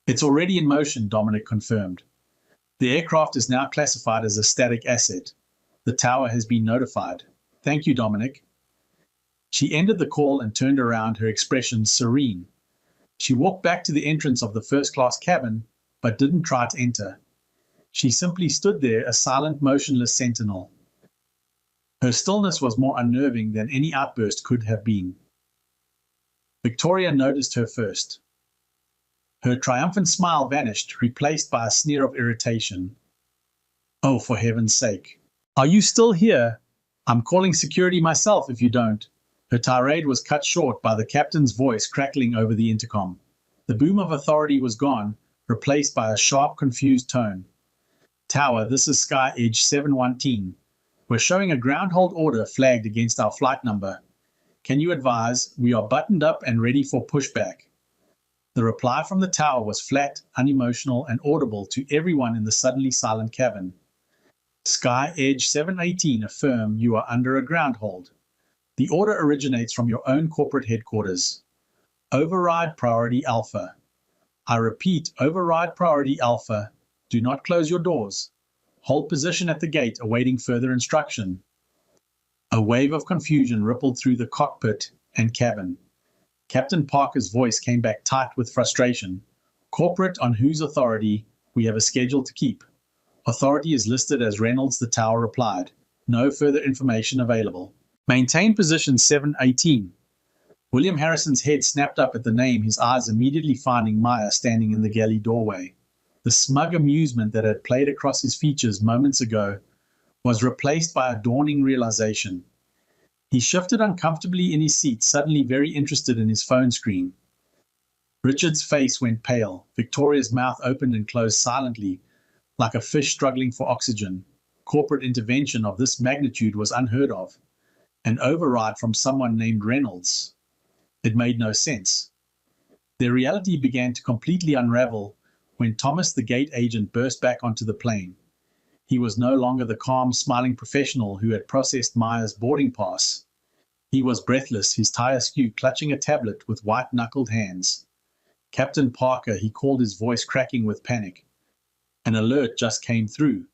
It's already in motion, Dominic confirmed. The aircraft is now classified as a static asset. The tower has been notified. Thank you, Dominic. She ended the call and turned around, her expression serene. She walked back to the entrance of the first-class cabin, but didn't try to enter. She simply stood there, a silent, motionless sentinel. Her stillness was more unnerving than any outburst could have been. Victoria noticed her first. Her triumphant smile vanished, replaced by a sneer of irritation. Oh, for heaven's sake. Are you still here? I'm calling security myself if you don't. Her tirade was cut short by the captain's voice crackling over the intercom. The boom of authority was gone, replaced by a sharp, confused tone. Tower, this is Sky Edge 719. We're showing a ground hold order flagged against our flight number. Can you advise we are buttoned up and ready for pushback? The reply from the tower was flat, unemotional, and audible to everyone in the suddenly silent cabin. Sky Edge 718 affirm you are under a ground hold. The order originates from your own corporate headquarters. Override Priority Alpha. I repeat, Override Priority Alpha. Do not close your doors. Hold position at the gate, awaiting further instruction. A wave of confusion rippled through the cockpit and cabin. Captain Parker's voice came back tight with frustration. Corporate on whose authority? We have a schedule to keep. Authority is listed as Reynolds, the tower replied. No further information available. Maintain position 718. William Harrison's head snapped up at the name, his eyes immediately finding Maya standing in the galley doorway. The smug amusement that had played across his features moments ago was replaced by a dawning realization. He shifted uncomfortably in his seat, suddenly very interested in his phone screen. Richard's face went pale. Victoria's mouth opened and closed silently, like a fish struggling for oxygen. Corporate intervention of this magnitude was unheard of. An override from someone named Reynolds. It made no sense. Their reality began to completely unravel when Thomas, the gate agent, burst back onto the plane. He was no longer the calm, smiling professional who had processed Maya's boarding pass. He was breathless, his tie askew, clutching a tablet with white-knuckled hands. Captain Parker, he called, his voice cracking with panic. An alert just came through.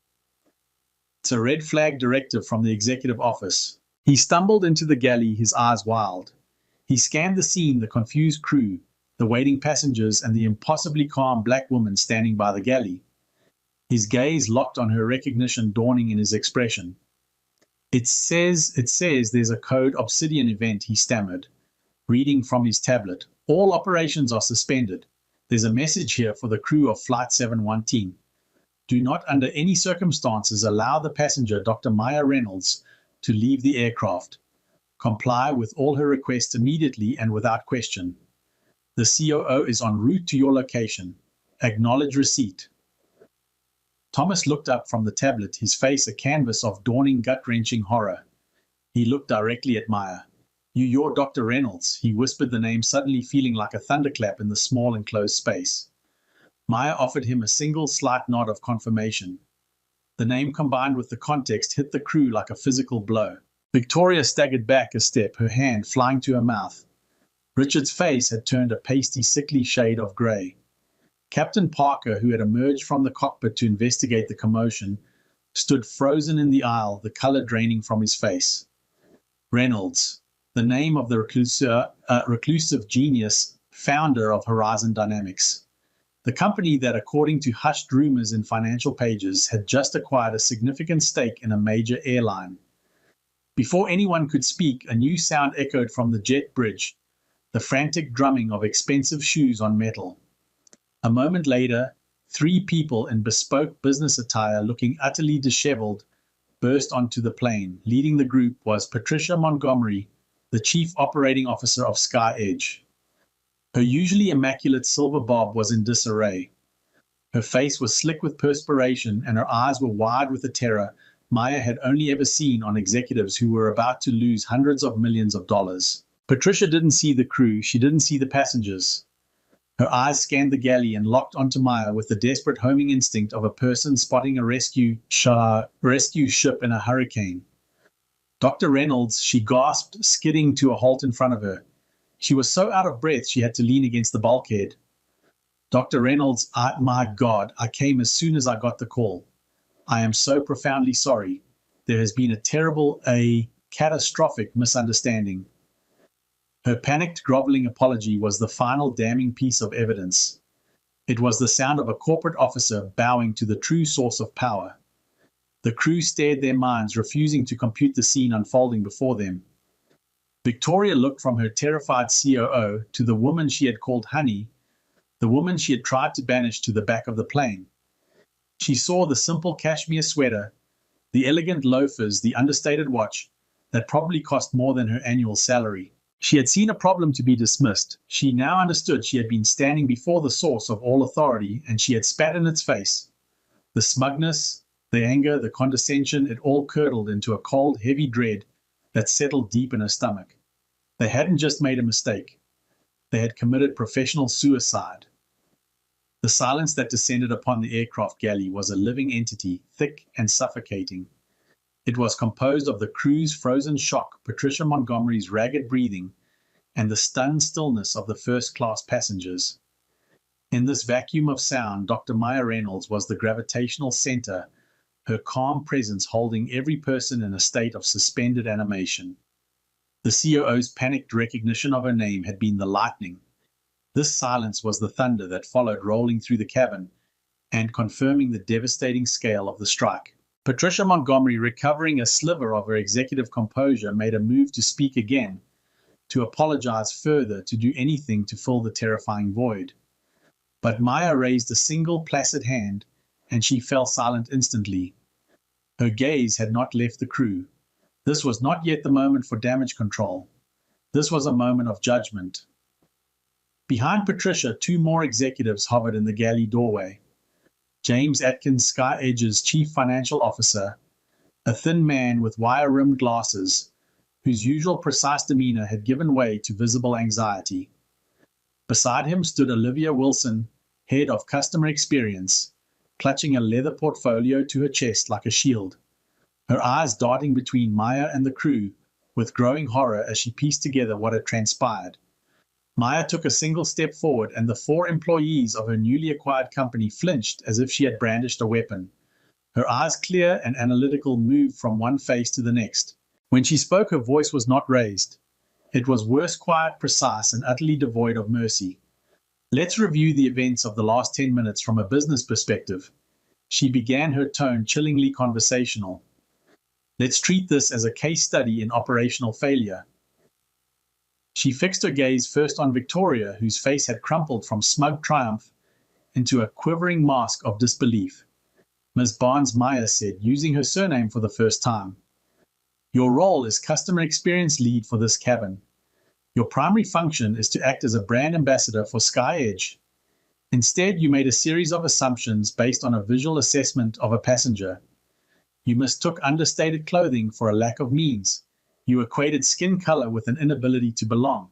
It's a red flag directive from the executive office. He stumbled into the galley, his eyes wild. He scanned the scene, the confused crew, the waiting passengers, and the impossibly calm black woman standing by the galley. His gaze locked on her, recognition dawning in his expression. It says there's a code Obsidian event, he stammered, reading from his tablet. All operations are suspended. There's a message here for the crew of Flight 719. Do not under any circumstances allow the passenger, Dr. Maya Reynolds, to leave the aircraft. Comply with all her requests immediately and without question. The COO is en route to your location. Acknowledge receipt. Thomas looked up from the tablet, his face a canvas of dawning gut-wrenching horror. He looked directly at Maya. You're Dr. Reynolds, he whispered the name, suddenly feeling like a thunderclap in the small enclosed space. Maya offered him a single slight nod of confirmation. The name combined with the context hit the crew like a physical blow. Victoria staggered back a step, her hand flying to her mouth. Richard's face had turned a pasty, sickly shade of grey. Captain Parker, who had emerged from the cockpit to investigate the commotion, stood frozen in the aisle, the colour draining from his face. Reynolds, the name of the reclusive genius, founder of Horizon Dynamics. The company that, according to hushed rumors in financial pages, had just acquired a significant stake in a major airline. Before anyone could speak, a new sound echoed from the jet bridge, the frantic drumming of expensive shoes on metal. A moment later, 3 people in bespoke business attire, looking utterly disheveled, burst onto the plane. Leading the group was Patricia Montgomery, the Chief Operating Officer of Sky Edge. Her usually immaculate silver bob was in disarray. Her face was slick with perspiration, and her eyes were wide with the terror Maya had only ever seen on executives who were about to lose hundreds of millions of dollars. Patricia didn't see the crew, she didn't see the passengers. Her eyes scanned the galley and locked onto Maya with the desperate homing instinct of a person spotting a rescue ship in a hurricane. Dr. Reynolds, she gasped, skidding to a halt in front of her. She was so out of breath she had to lean against the bulkhead. Dr. Reynolds, my God, I came as soon as I got the call. I am so profoundly sorry. There has been a catastrophic misunderstanding. Her panicked, groveling apology was the final damning piece of evidence. It was the sound of a corporate officer bowing to the true source of power. The crew stared their minds, refusing to compute the scene unfolding before them. Victoria looked from her terrified COO to the woman she had called Honey, the woman she had tried to banish to the back of the plane. She saw the simple cashmere sweater, the elegant loafers, the understated watch that probably cost more than her annual salary. She had seen a problem to be dismissed. She now understood she had been standing before the source of all authority, and she had spat in its face. The smugness, the anger, the condescension, it all curdled into a cold, heavy dread that settled deep in her stomach. They hadn't just made a mistake. They had committed professional suicide. The silence that descended upon the aircraft galley was a living entity, thick and suffocating. It was composed of the crew's frozen shock, Patricia Montgomery's ragged breathing, and the stunned stillness of the first-class passengers. In this vacuum of sound, Dr. Maya Reynolds was the gravitational center, her calm presence holding every person in a state of suspended animation. The COO's panicked recognition of her name had been the lightning. This silence was the thunder that followed, rolling through the cabin and confirming the devastating scale of the strike. Patricia Montgomery, recovering a sliver of her executive composure, made a move to speak again, to apologize further, to do anything to fill the terrifying void. But Maya raised a single placid hand, and she fell silent instantly. Her gaze had not left the crew. This was not yet the moment for damage control. This was a moment of judgment. Behind Patricia, 2 more executives hovered in the galley doorway. James Atkins, Sky Edge's chief financial officer, a thin man with wire-rimmed glasses, whose usual precise demeanor had given way to visible anxiety. Beside him stood Olivia Wilson, head of customer experience, clutching a leather portfolio to her chest like a shield, her eyes darting between Maya and the crew with growing horror as she pieced together what had transpired. Maya took a single step forward, and the 4 employees of her newly acquired company flinched as if she had brandished a weapon. Her eyes, clear and analytical, moved from one face to the next. When she spoke, her voice was not raised. It was worse, quiet, precise, and utterly devoid of mercy. Let's review the events of the last 10 minutes from a business perspective. She began, her tone chillingly conversational. Let's treat this as a case study in operational failure. She fixed her gaze first on Victoria, whose face had crumpled from smug triumph into a quivering mask of disbelief. Ms. Barnes, Maya said, using her surname for the first time. Your role is customer experience lead for this cabin. Your primary function is to act as a brand ambassador for Sky Edge. Instead, you made a series of assumptions based on a visual assessment of a passenger. You mistook understated clothing for a lack of means. You equated skin color with an inability to belong.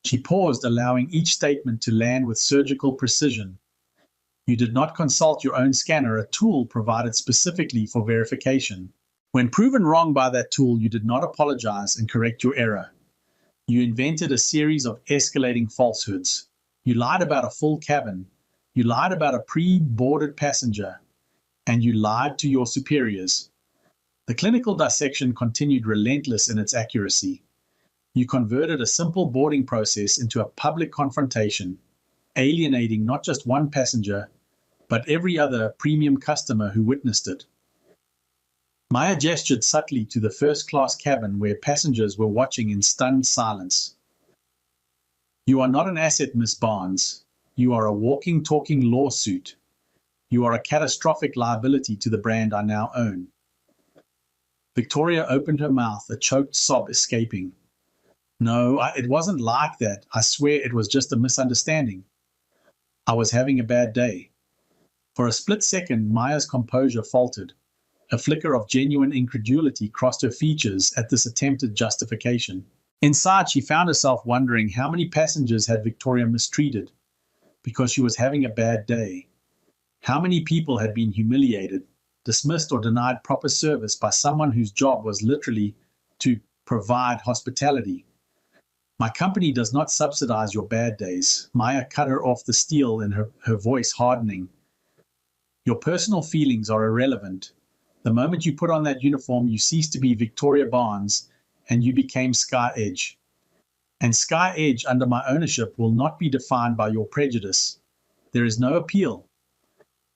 She paused, allowing each statement to land with surgical precision. You did not consult your own scanner, a tool provided specifically for verification. When proven wrong by that tool, you did not apologize and correct your error. You invented a series of escalating falsehoods. You lied about a full cabin. You lied about a pre-boarded passenger. And you lied to your superiors. The clinical dissection continued, relentless in its accuracy. You converted a simple boarding process into a public confrontation, alienating not just one passenger, but every other premium customer who witnessed it. Maya gestured subtly to the first-class cabin where passengers were watching in stunned silence. You are not an asset, Miss Barnes. You are a walking, talking lawsuit. You are a catastrophic liability to the brand I now own. Victoria opened her mouth, a choked sob escaping. No, it wasn't like that. I swear it was just a misunderstanding. I was having a bad day. For a split second, Maya's composure faltered. A flicker of genuine incredulity crossed her features at this attempted justification. Inside, she found herself wondering how many passengers had Victoria mistreated because she was having a bad day. How many people had been humiliated, dismissed or denied proper service by someone whose job was literally to provide hospitality. My company does not subsidize your bad days. Maya cut her off, the steel in her voice hardening. Your personal feelings are irrelevant. The moment you put on that uniform, you cease to be Victoria Barnes and you became Sky Edge. And Sky Edge under my ownership will not be defined by your prejudice. There is no appeal.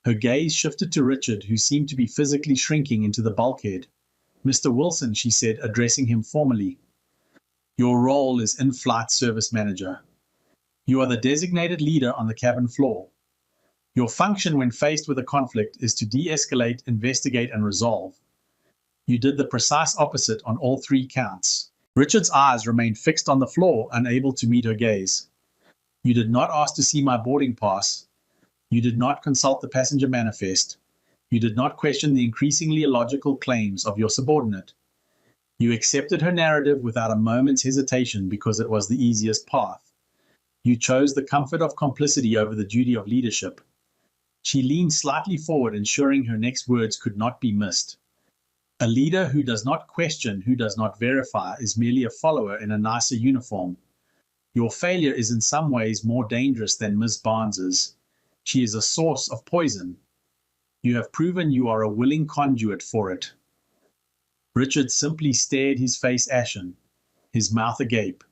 Her gaze shifted to Richard, who seemed to be physically shrinking into the bulkhead. Mr. Wilson, she said, addressing him formally. Your role is in-flight service manager. You are the designated leader on the cabin floor. Your function when faced with a conflict is to de-escalate, investigate, and resolve. You did the precise opposite on all three counts. Richard's eyes remained fixed on the floor, unable to meet her gaze. You did not ask to see my boarding pass. You did not consult the passenger manifest. You did not question the increasingly illogical claims of your subordinate. You accepted her narrative without a moment's hesitation because it was the easiest path. You chose the comfort of complicity over the duty of leadership. She leaned slightly forward, ensuring her next words could not be missed. A leader who does not question, who does not verify, is merely a follower in a nicer uniform. Your failure is in some ways more dangerous than Ms. Barnes's. She is a source of poison. You have proven you are a willing conduit for it. Richard simply stared, his face ashen, his mouth agape.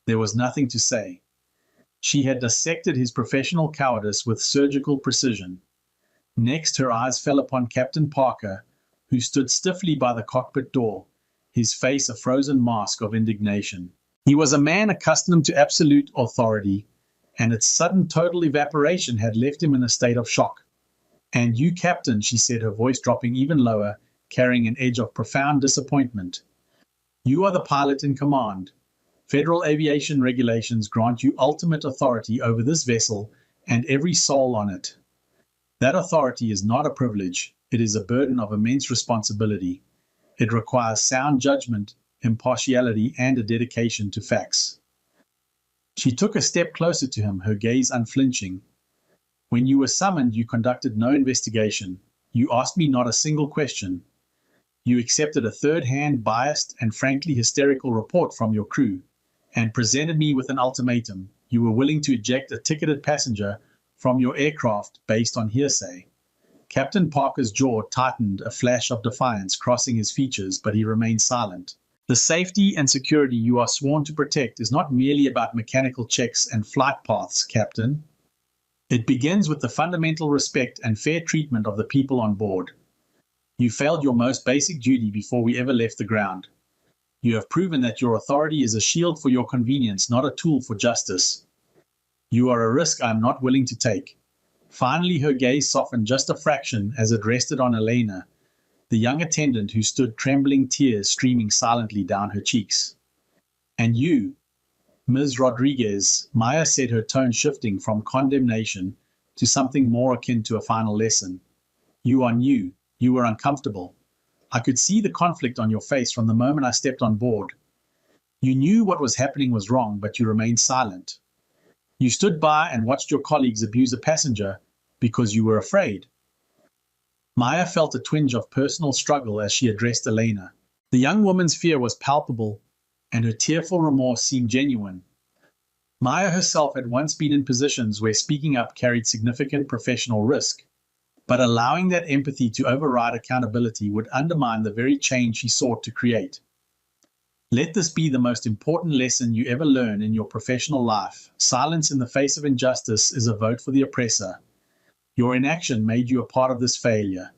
There was nothing to say. She had dissected his professional cowardice with surgical precision. Next, her eyes fell upon Captain Parker, who stood stiffly by the cockpit door, his face a frozen mask of indignation. He was a man accustomed to absolute authority, and its sudden total evaporation had left him in a state of shock. And you, Captain, she said, her voice dropping even lower, carrying an edge of profound disappointment. You are the pilot in command. Federal aviation regulations grant you ultimate authority over this vessel and every soul on it. That authority is not a privilege. It is a burden of immense responsibility. It requires sound judgment, impartiality, and a dedication to facts. She took a step closer to him, her gaze unflinching. When you were summoned, you conducted no investigation. You asked me not a single question. You accepted a third-hand, biased, and frankly hysterical report from your crew, and presented me with an ultimatum. You were willing to eject a ticketed passenger from your aircraft based on hearsay. Captain Parker's jaw tightened, a flash of defiance crossing his features, but he remained silent. The safety and security you are sworn to protect is not merely about mechanical checks and flight paths, Captain. It begins with the fundamental respect and fair treatment of the people on board. You failed your most basic duty before we ever left the ground. You have proven that your authority is a shield for your convenience, not a tool for justice. You are a risk I am not willing to take. Finally, her gaze softened just a fraction as it rested on Elena, the young attendant who stood trembling, tears streaming silently down her cheeks. And you, Ms. Rodriguez, Maya said, her tone shifting from condemnation to something more akin to a final lesson. You are new. You were uncomfortable. I could see the conflict on your face from the moment I stepped on board. You knew what was happening was wrong, but you remained silent. You stood by and watched your colleagues abuse a passenger because you were afraid. Maya felt a twinge of personal struggle as she addressed Elena. The young woman's fear was palpable, and her tearful remorse seemed genuine. Maya herself had once been in positions where speaking up carried significant professional risk, but allowing that empathy to override accountability would undermine the very change she sought to create. Let this be the most important lesson you ever learn in your professional life. Silence in the face of injustice is a vote for the oppressor. Your inaction made you a part of this failure.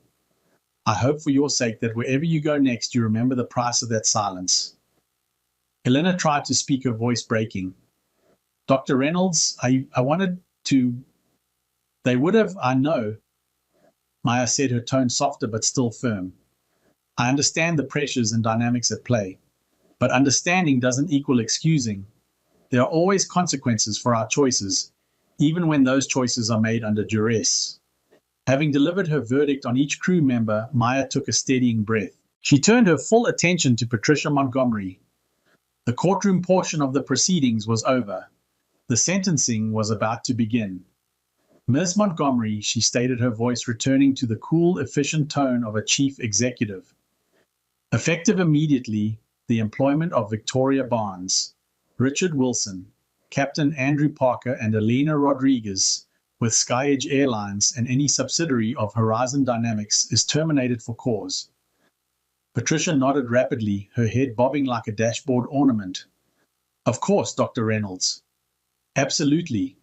I hope for your sake that wherever you go next, you remember the price of that silence. Helena tried to speak, her voice breaking. Dr. Reynolds, I wanted to... They would have, I know. Maya said, her tone softer but still firm. I understand the pressures and dynamics at play. But understanding doesn't equal excusing. There are always consequences for our choices, even when those choices are made under duress. Having delivered her verdict on each crew member, Maya took a steadying breath. She turned her full attention to Patricia Montgomery. The courtroom portion of the proceedings was over. The sentencing was about to begin. Ms. Montgomery, she stated, her voice returning to the cool, efficient tone of a chief executive. Effective immediately, the employment of Victoria Barnes, Richard Wilson, Captain Andrew Parker, and Elena Rodriguez with SkyEdge Airlines and any subsidiary of Horizon Dynamics is terminated for cause. Patricia nodded rapidly, her head bobbing like a dashboard ornament. Of course, Dr. Reynolds. Absolutely.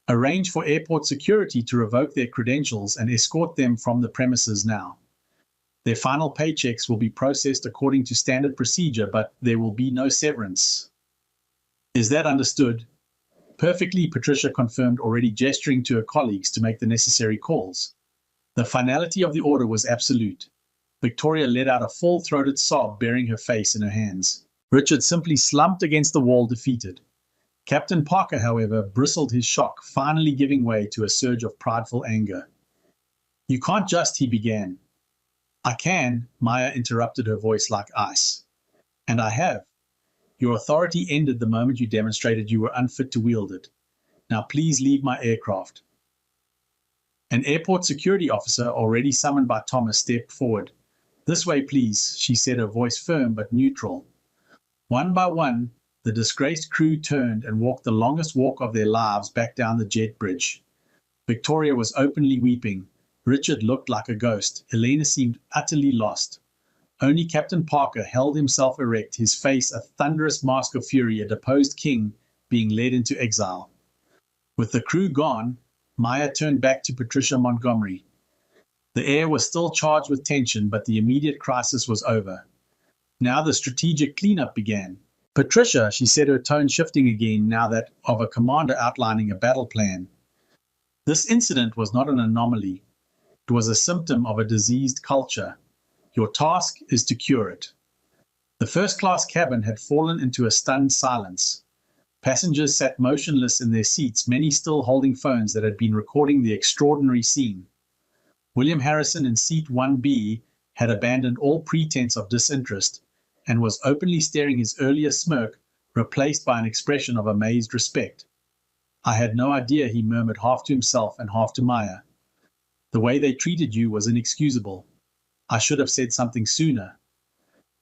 Arrange for airport security to revoke their credentials and escort them from the premises now. Their final paychecks will be processed according to standard procedure, but there will be no severance. Is that understood? Perfectly, Patricia confirmed, already gesturing to her colleagues to make the necessary calls. The finality of the order was absolute. Victoria let out a full-throated sob, burying her face in her hands. Richard simply slumped against the wall, defeated. Captain Parker, however, bristled, his shock finally giving way to a surge of prideful anger. You can't just, he began. I can, Maya interrupted, her voice like ice. And I have. Your authority ended the moment you demonstrated you were unfit to wield it. Now please leave my aircraft. An airport security officer, already summoned by Thomas, stepped forward. This way, please, she said, her voice firm but neutral. One by one, the disgraced crew turned and walked the longest walk of their lives back down the jet bridge. Victoria was openly weeping. Richard looked like a ghost. Elena seemed utterly lost. Only Captain Parker held himself erect, his face a thunderous mask of fury, a deposed king being led into exile. With the crew gone, Maya turned back to Patricia Montgomery. The air was still charged with tension, but the immediate crisis was over. Now the strategic cleanup began. Patricia, she said, her tone shifting again, now that of a commander outlining a battle plan. This incident was not an anomaly. It was a symptom of a diseased culture. Your task is to cure it. The first-class cabin had fallen into a stunned silence. Passengers sat motionless in their seats, many still holding phones that had been recording the extraordinary scene. William Harrison in seat 1B had abandoned all pretense of disinterest and was openly staring, his earlier smirk replaced by an expression of amazed respect. I had no idea, he murmured, half to himself and half to Maya. The way they treated you was inexcusable. I should have said something sooner.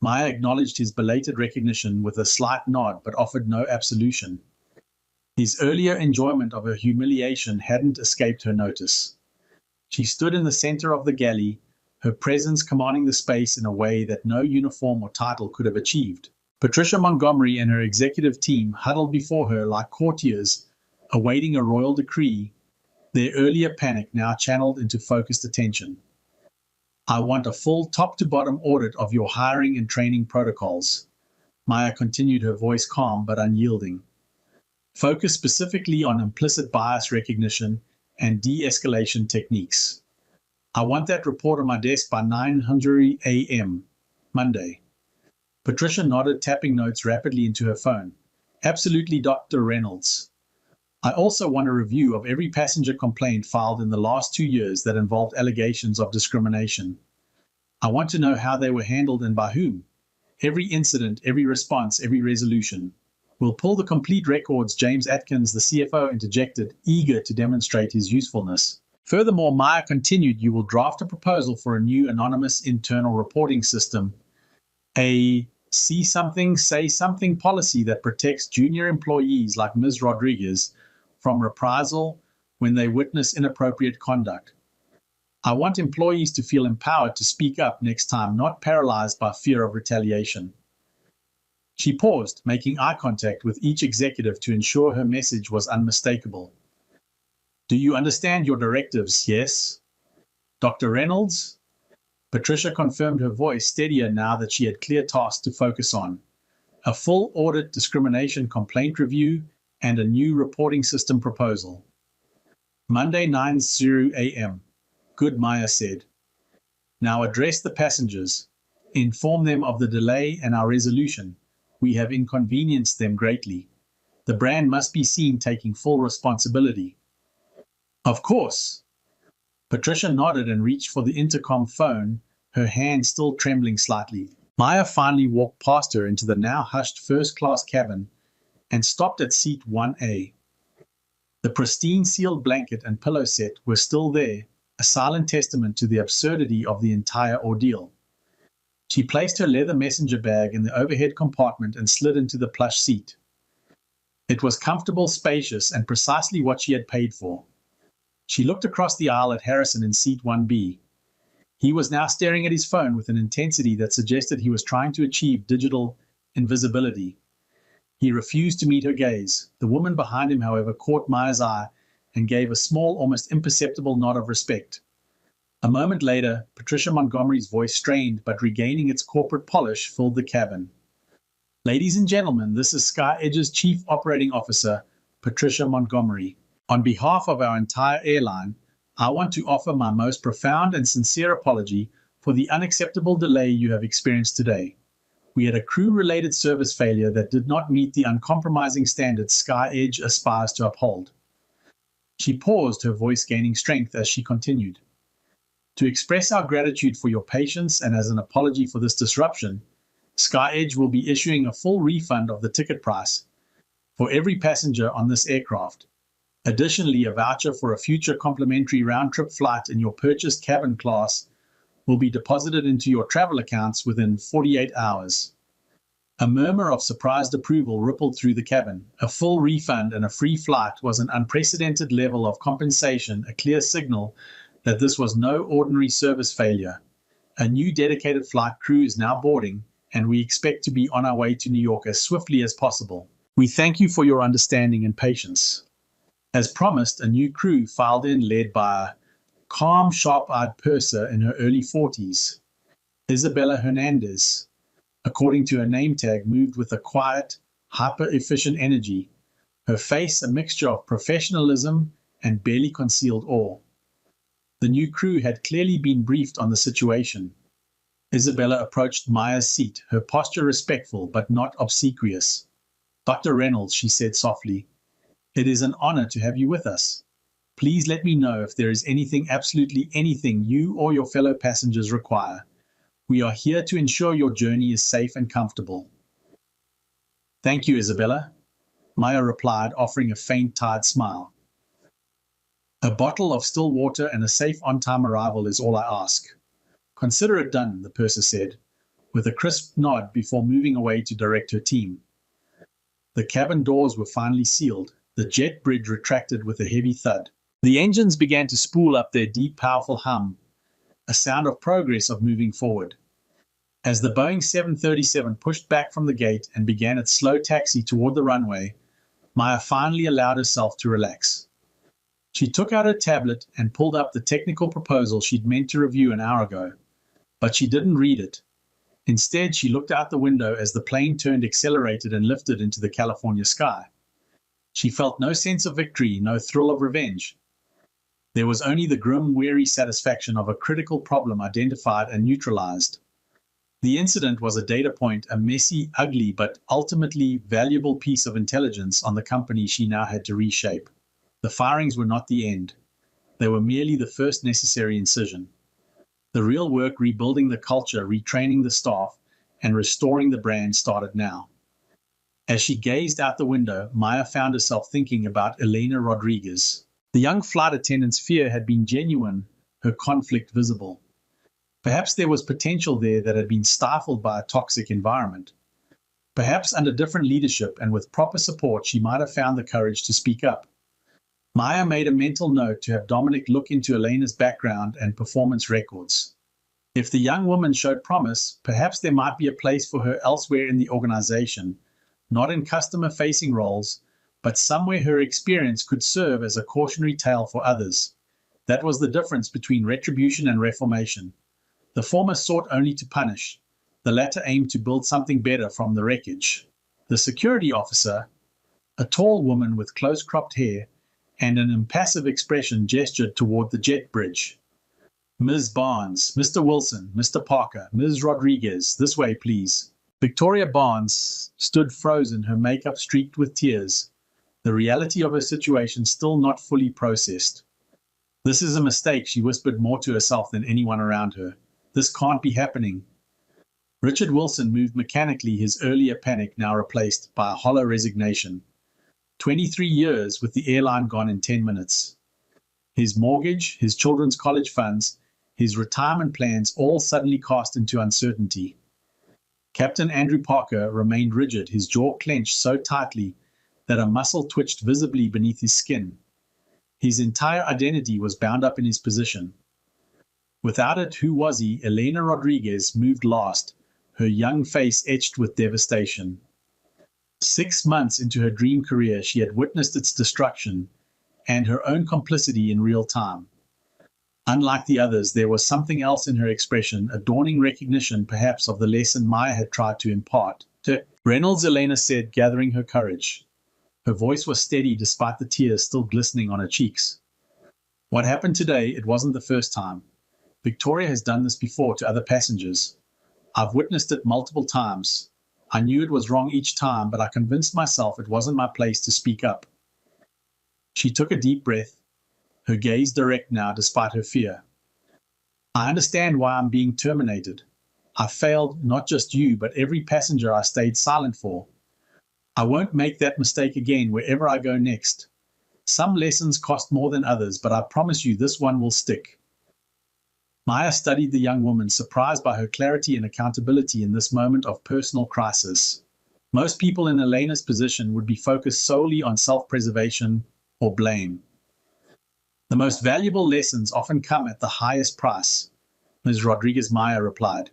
Maya acknowledged his belated recognition with a slight nod, but offered no absolution. His earlier enjoyment of her humiliation hadn't escaped her notice. She stood in the center of the galley, her presence commanding the space in a way that no uniform or title could have achieved. Patricia Montgomery and her executive team huddled before her like courtiers awaiting a royal decree, their earlier panic now channeled into focused attention. I want a full top-to-bottom audit of your hiring and training protocols. Maya continued, her voice calm but unyielding. Focus specifically on implicit bias recognition and de-escalation techniques. I want that report on my desk by 9:00 a.m. Monday. Patricia nodded, tapping notes rapidly into her phone. Absolutely, Dr. Reynolds. I also want a review of every passenger complaint filed in the last 2 years that involved allegations of discrimination. I want to know how they were handled and by whom. Every incident, every response, every resolution. We'll pull the complete records, James Atkins, the CFO, interjected, eager to demonstrate his usefulness. Furthermore, Maya continued, you will draft a proposal for a new anonymous internal reporting system, a see something, say something policy that protects junior employees like Ms. Rodriguez from reprisal when they witness inappropriate conduct. I want employees to feel empowered to speak up next time, not paralyzed by fear of retaliation. She paused, making eye contact with each executive to ensure her message was unmistakable. Do you understand your directives? Yes. Dr. Reynolds? Patricia confirmed, her voice steadier now that she had clear tasks to focus on. A full audit, discrimination complaint review, and a new reporting system proposal. Monday, 9:00 a.m. Good, Maya said. Now address the passengers. Inform them of the delay and our resolution. We have inconvenienced them greatly. The brand must be seen taking full responsibility. Of course. Patricia nodded and reached for the intercom phone, her hand still trembling slightly. Maya finally walked past her into the now hushed first-class cabin and stopped at seat 1A. The pristine sealed blanket and pillow set were still there, a silent testament to the absurdity of the entire ordeal. She placed her leather messenger bag in the overhead compartment and slid into the plush seat. It was comfortable, spacious, and precisely what she had paid for. She looked across the aisle at Harrison in seat 1B. He was now staring at his phone with an intensity that suggested he was trying to achieve digital invisibility. He refused to meet her gaze. The woman behind him, however, caught Maya's eye and gave a small, almost imperceptible nod of respect. A moment later, Patricia Montgomery's voice, strained but regaining its corporate polish, filled the cabin. Ladies and gentlemen, this is SkyEdge's Chief Operating Officer, Patricia Montgomery. On behalf of our entire airline, I want to offer my most profound and sincere apology for the unacceptable delay you have experienced today. We had a crew-related service failure that did not meet the uncompromising standards SkyEdge aspires to uphold. She paused, her voice gaining strength as she continued. To express our gratitude for your patience and as an apology for this disruption, SkyEdge will be issuing a full refund of the ticket price for every passenger on this aircraft. Additionally, a voucher for a future complimentary round-trip flight in your purchased cabin class will be deposited into your travel accounts within 48 hours. A murmur of surprised approval rippled through the cabin. A full refund and a free flight was an unprecedented level of compensation, a clear signal that this was no ordinary service failure. A new dedicated flight crew is now boarding, and we expect to be on our way to New York as swiftly as possible. We thank you for your understanding and patience. As promised, a new crew filed in, led by a calm, sharp-eyed purser in her early 40s. Isabella Hernandez, according to her name tag, moved with a quiet, hyper-efficient energy, her face a mixture of professionalism and barely concealed awe. The new crew had clearly been briefed on the situation. Isabella approached Maya's seat, her posture respectful but not obsequious. Dr. Reynolds, she said softly, it is an honor to have you with us. Please let me know if there is anything, absolutely anything, you or your fellow passengers require. We are here to ensure your journey is safe and comfortable. Thank you, Isabella, Maya replied, offering a faint, tired smile. A bottle of still water and a safe on-time arrival is all I ask. Consider it done, the purser said, with a crisp nod before moving away to direct her team. The cabin doors were finally sealed. The jet bridge retracted with a heavy thud. The engines began to spool up their deep, powerful hum, a sound of progress of moving forward. As the Boeing 737 pushed back from the gate and began its slow taxi toward the runway, Maya finally allowed herself to relax. She took out her tablet and pulled up the technical proposal she'd meant to review an hour ago, but she didn't read it. Instead, she looked out the window as the plane turned, accelerated, and lifted into the California sky. She felt no sense of victory, no thrill of revenge. There was only the grim, weary satisfaction of a critical problem identified and neutralized. The incident was a data point, a messy, ugly, but ultimately valuable piece of intelligence on the company she now had to reshape. The firings were not the end. They were merely the first necessary incision. The real work, rebuilding the culture, retraining the staff, and restoring the brand, started now. As she gazed out the window, Maya found herself thinking about Elena Rodriguez. The young flight attendant's fear had been genuine, her conflict visible. Perhaps there was potential there that had been stifled by a toxic environment. Perhaps under different leadership and with proper support, she might have found the courage to speak up. Maya made a mental note to have Dominic look into Elena's background and performance records. If the young woman showed promise, perhaps there might be a place for her elsewhere in the organization, not in customer-facing roles, but somewhere her experience could serve as a cautionary tale for others. That was the difference between retribution and reformation. The former sought only to punish. The latter aimed to build something better from the wreckage. The security officer, a tall woman with close-cropped hair and an impassive expression, gestured toward the jet bridge. "Ms. Barnes, Mr. Wilson, Mr. Parker, Ms. Rodriguez, this way, please." Victoria Barnes stood frozen, her makeup streaked with tears, the reality of her situation still not fully processed. "This is a mistake," she whispered more to herself than anyone around her. "This can't be happening." Richard Wilson moved mechanically, his earlier panic now replaced by a hollow resignation. 23 years with the airline gone in 10 minutes. His mortgage, his children's college funds, his retirement plans all suddenly cast into uncertainty. Captain Andrew Parker remained rigid, his jaw clenched so tightly that a muscle twitched visibly beneath his skin. His entire identity was bound up in his position. Without it, who was he? Elena Rodriguez moved last, her young face etched with devastation. 6 months into her dream career, she had witnessed its destruction and her own complicity in real time. Unlike the others, there was something else in her expression, a dawning recognition perhaps of the lesson Maya had tried to impart. "Reynolds," Elena said, gathering her courage. Her voice was steady despite the tears still glistening on her cheeks. "What happened today, it wasn't the first time. Victoria has done this before to other passengers. I've witnessed it multiple times. I knew it was wrong each time, but I convinced myself it wasn't my place to speak up." She took a deep breath, her gaze direct now despite her fear. "I understand why I'm being terminated. I failed not just you, but every passenger I stayed silent for. I won't make that mistake again wherever I go next. Some lessons cost more than others, but I promise you this one will stick." Maya studied the young woman, surprised by her clarity and accountability in this moment of personal crisis. Most people in Elena's position would be focused solely on self-preservation or blame. "The most valuable lessons often come at the highest price," Ms. Rodriguez Maya replied.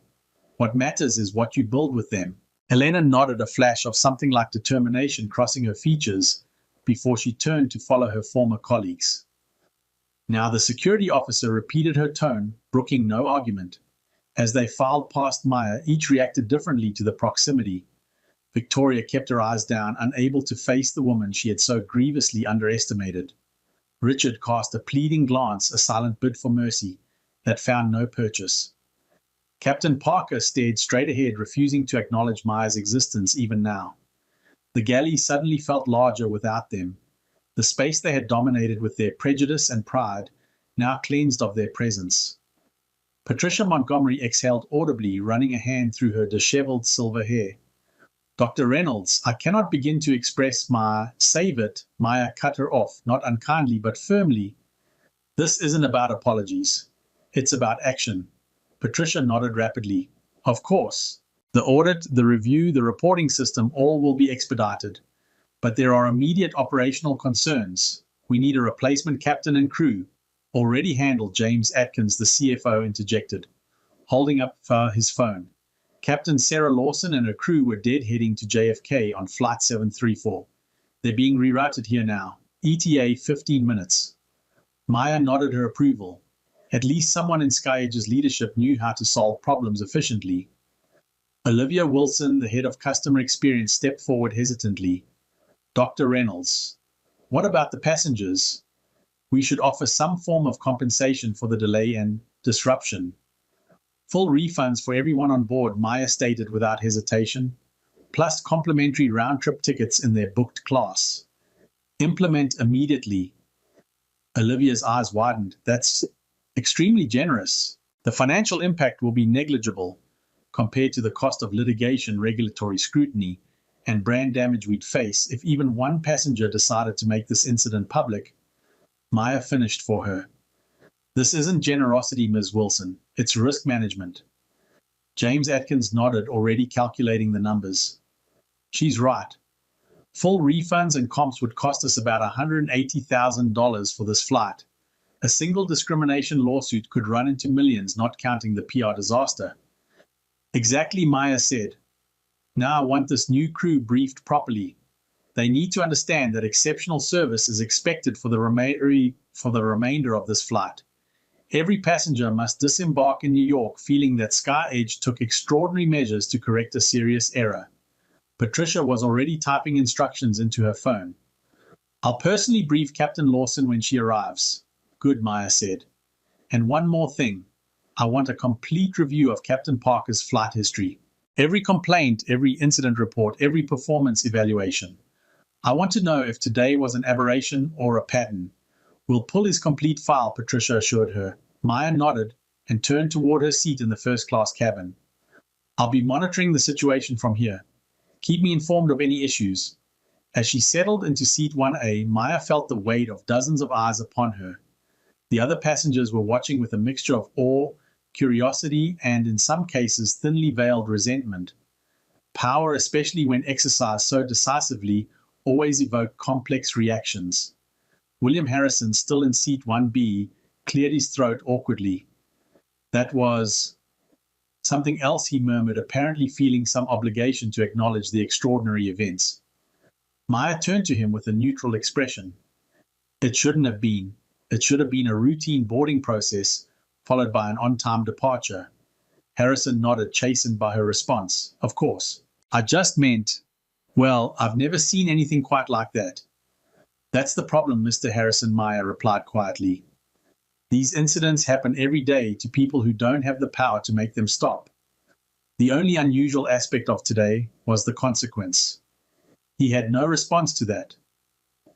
"What matters is what you build with them." Elena nodded, a flash of something like determination crossing her features before she turned to follow her former colleagues. Now the security officer repeated her tone, brooking no argument. As they filed past Maya, each reacted differently to the proximity. Victoria kept her eyes down, unable to face the woman she had so grievously underestimated. Richard cast a pleading glance, a silent bid for mercy, that found no purchase. Captain Parker stared straight ahead, refusing to acknowledge Maya's existence even now. The galley suddenly felt larger without them. The space they had dominated with their prejudice and pride, now cleansed of their presence. Patricia Montgomery exhaled audibly, running a hand through her disheveled silver hair. "Dr. Reynolds, I cannot begin to express my—" "Save it," Maya cut her off, not unkindly but firmly. "This isn't about apologies. It's about action." Patricia nodded rapidly. "Of course. The audit, the review, the reporting system, all will be expedited. But there are immediate operational concerns." We need a replacement captain and crew. Already handled, James Atkins, the CFO, interjected, holding up his phone. Captain Sarah Lawson and her crew were dead heading to JFK on Flight 734. They're being rerouted here now. ETA 15 minutes. Maya nodded her approval. At least someone in SkyEdge's leadership knew how to solve problems efficiently. Olivia Wilson, the head of customer experience, stepped forward hesitantly. Dr. Reynolds, what about the passengers? We should offer some form of compensation for the delay and disruption. Full refunds for everyone on board, Maya stated without hesitation, plus complimentary round-trip tickets in their booked class. Implement immediately. Olivia's eyes widened. That's extremely generous. The financial impact will be negligible compared to the cost of litigation, regulatory scrutiny, and brand damage we'd face if even one passenger decided to make this incident public. Maya finished for her. This isn't generosity, Ms. Wilson. It's risk management. James Atkins nodded, already calculating the numbers. She's right. Full refunds and comps would cost us about $180,000 for this flight. A single discrimination lawsuit could run into millions, not counting the PR disaster. Exactly, Maya said. Now I want this new crew briefed properly. They need to understand that exceptional service is expected for the remainder of this flight. Every passenger must disembark in New York feeling that SkyEdge took extraordinary measures to correct a serious error. Patricia was already typing instructions into her phone. I'll personally brief Captain Lawson when she arrives. Good, Maya said. And one more thing. I want a complete review of Captain Parker's flight history. Every complaint, every incident report, every performance evaluation. I want to know if today was an aberration or a pattern. We'll pull his complete file, Patricia assured her. Maya nodded and turned toward her seat in the first-class cabin. I'll be monitoring the situation from here. Keep me informed of any issues. As she settled into seat 1A, Maya felt the weight of dozens of eyes upon her. The other passengers were watching with a mixture of awe, curiosity, and in some cases thinly veiled resentment. Power, especially when exercised so decisively, always evoked complex reactions. William Harrison, still in seat 1B, cleared his throat awkwardly. That was something else, he murmured, apparently feeling some obligation to acknowledge the extraordinary events. Maya turned to him with a neutral expression. It shouldn't have been. It should have been a routine boarding process, followed by an on-time departure. Harrison nodded, chastened by her response. Of course. I just meant, well, I've never seen anything quite like that. That's the problem, Mr. Harrison, Maya replied quietly. These incidents happen every day to people who don't have the power to make them stop. The only unusual aspect of today was the consequence. He had no response to that.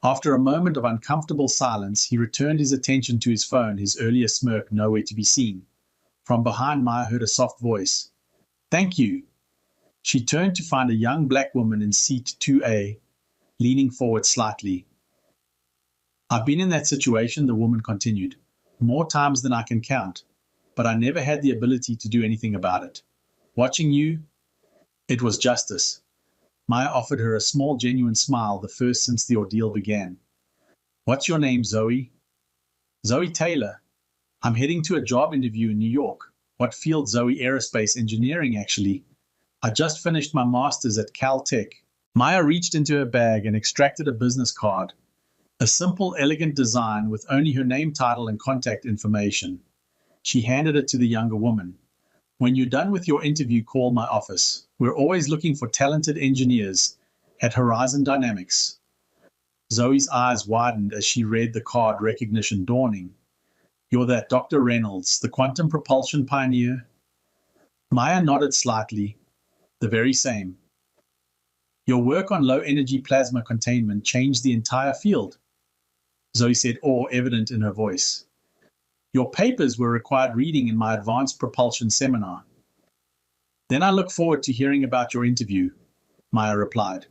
After a moment of uncomfortable silence, he returned his attention to his phone, his earlier smirk nowhere to be seen. From behind, Maya heard a soft voice. Thank you. She turned to find a young black woman in seat 2A, leaning forward slightly. I've been in that situation, the woman continued, more times than I can count, but I never had the ability to do anything about it. Watching you, it was justice. Maya offered her a small, genuine smile, the first since the ordeal began. What's your name, Zoe? Zoe Taylor. I'm heading to a job interview in New York. What field? Zoe? Aerospace engineering, actually. I just finished my master's at Caltech. Maya reached into her bag and extracted a business card. A simple, elegant design with only her name, title, and contact information. She handed it to the younger woman. When you're done with your interview, call my office. We're always looking for talented engineers at Horizon Dynamics. Zoe's eyes widened as she read the card, recognition dawning. You're that Dr. Reynolds, the quantum propulsion pioneer? Maya nodded slightly. The very same. Your work on low-energy plasma containment changed the entire field, Zoe said, awe evident in her voice. Your papers were required reading in my advanced propulsion seminar. Then I look forward to hearing about your interview, Maya replied,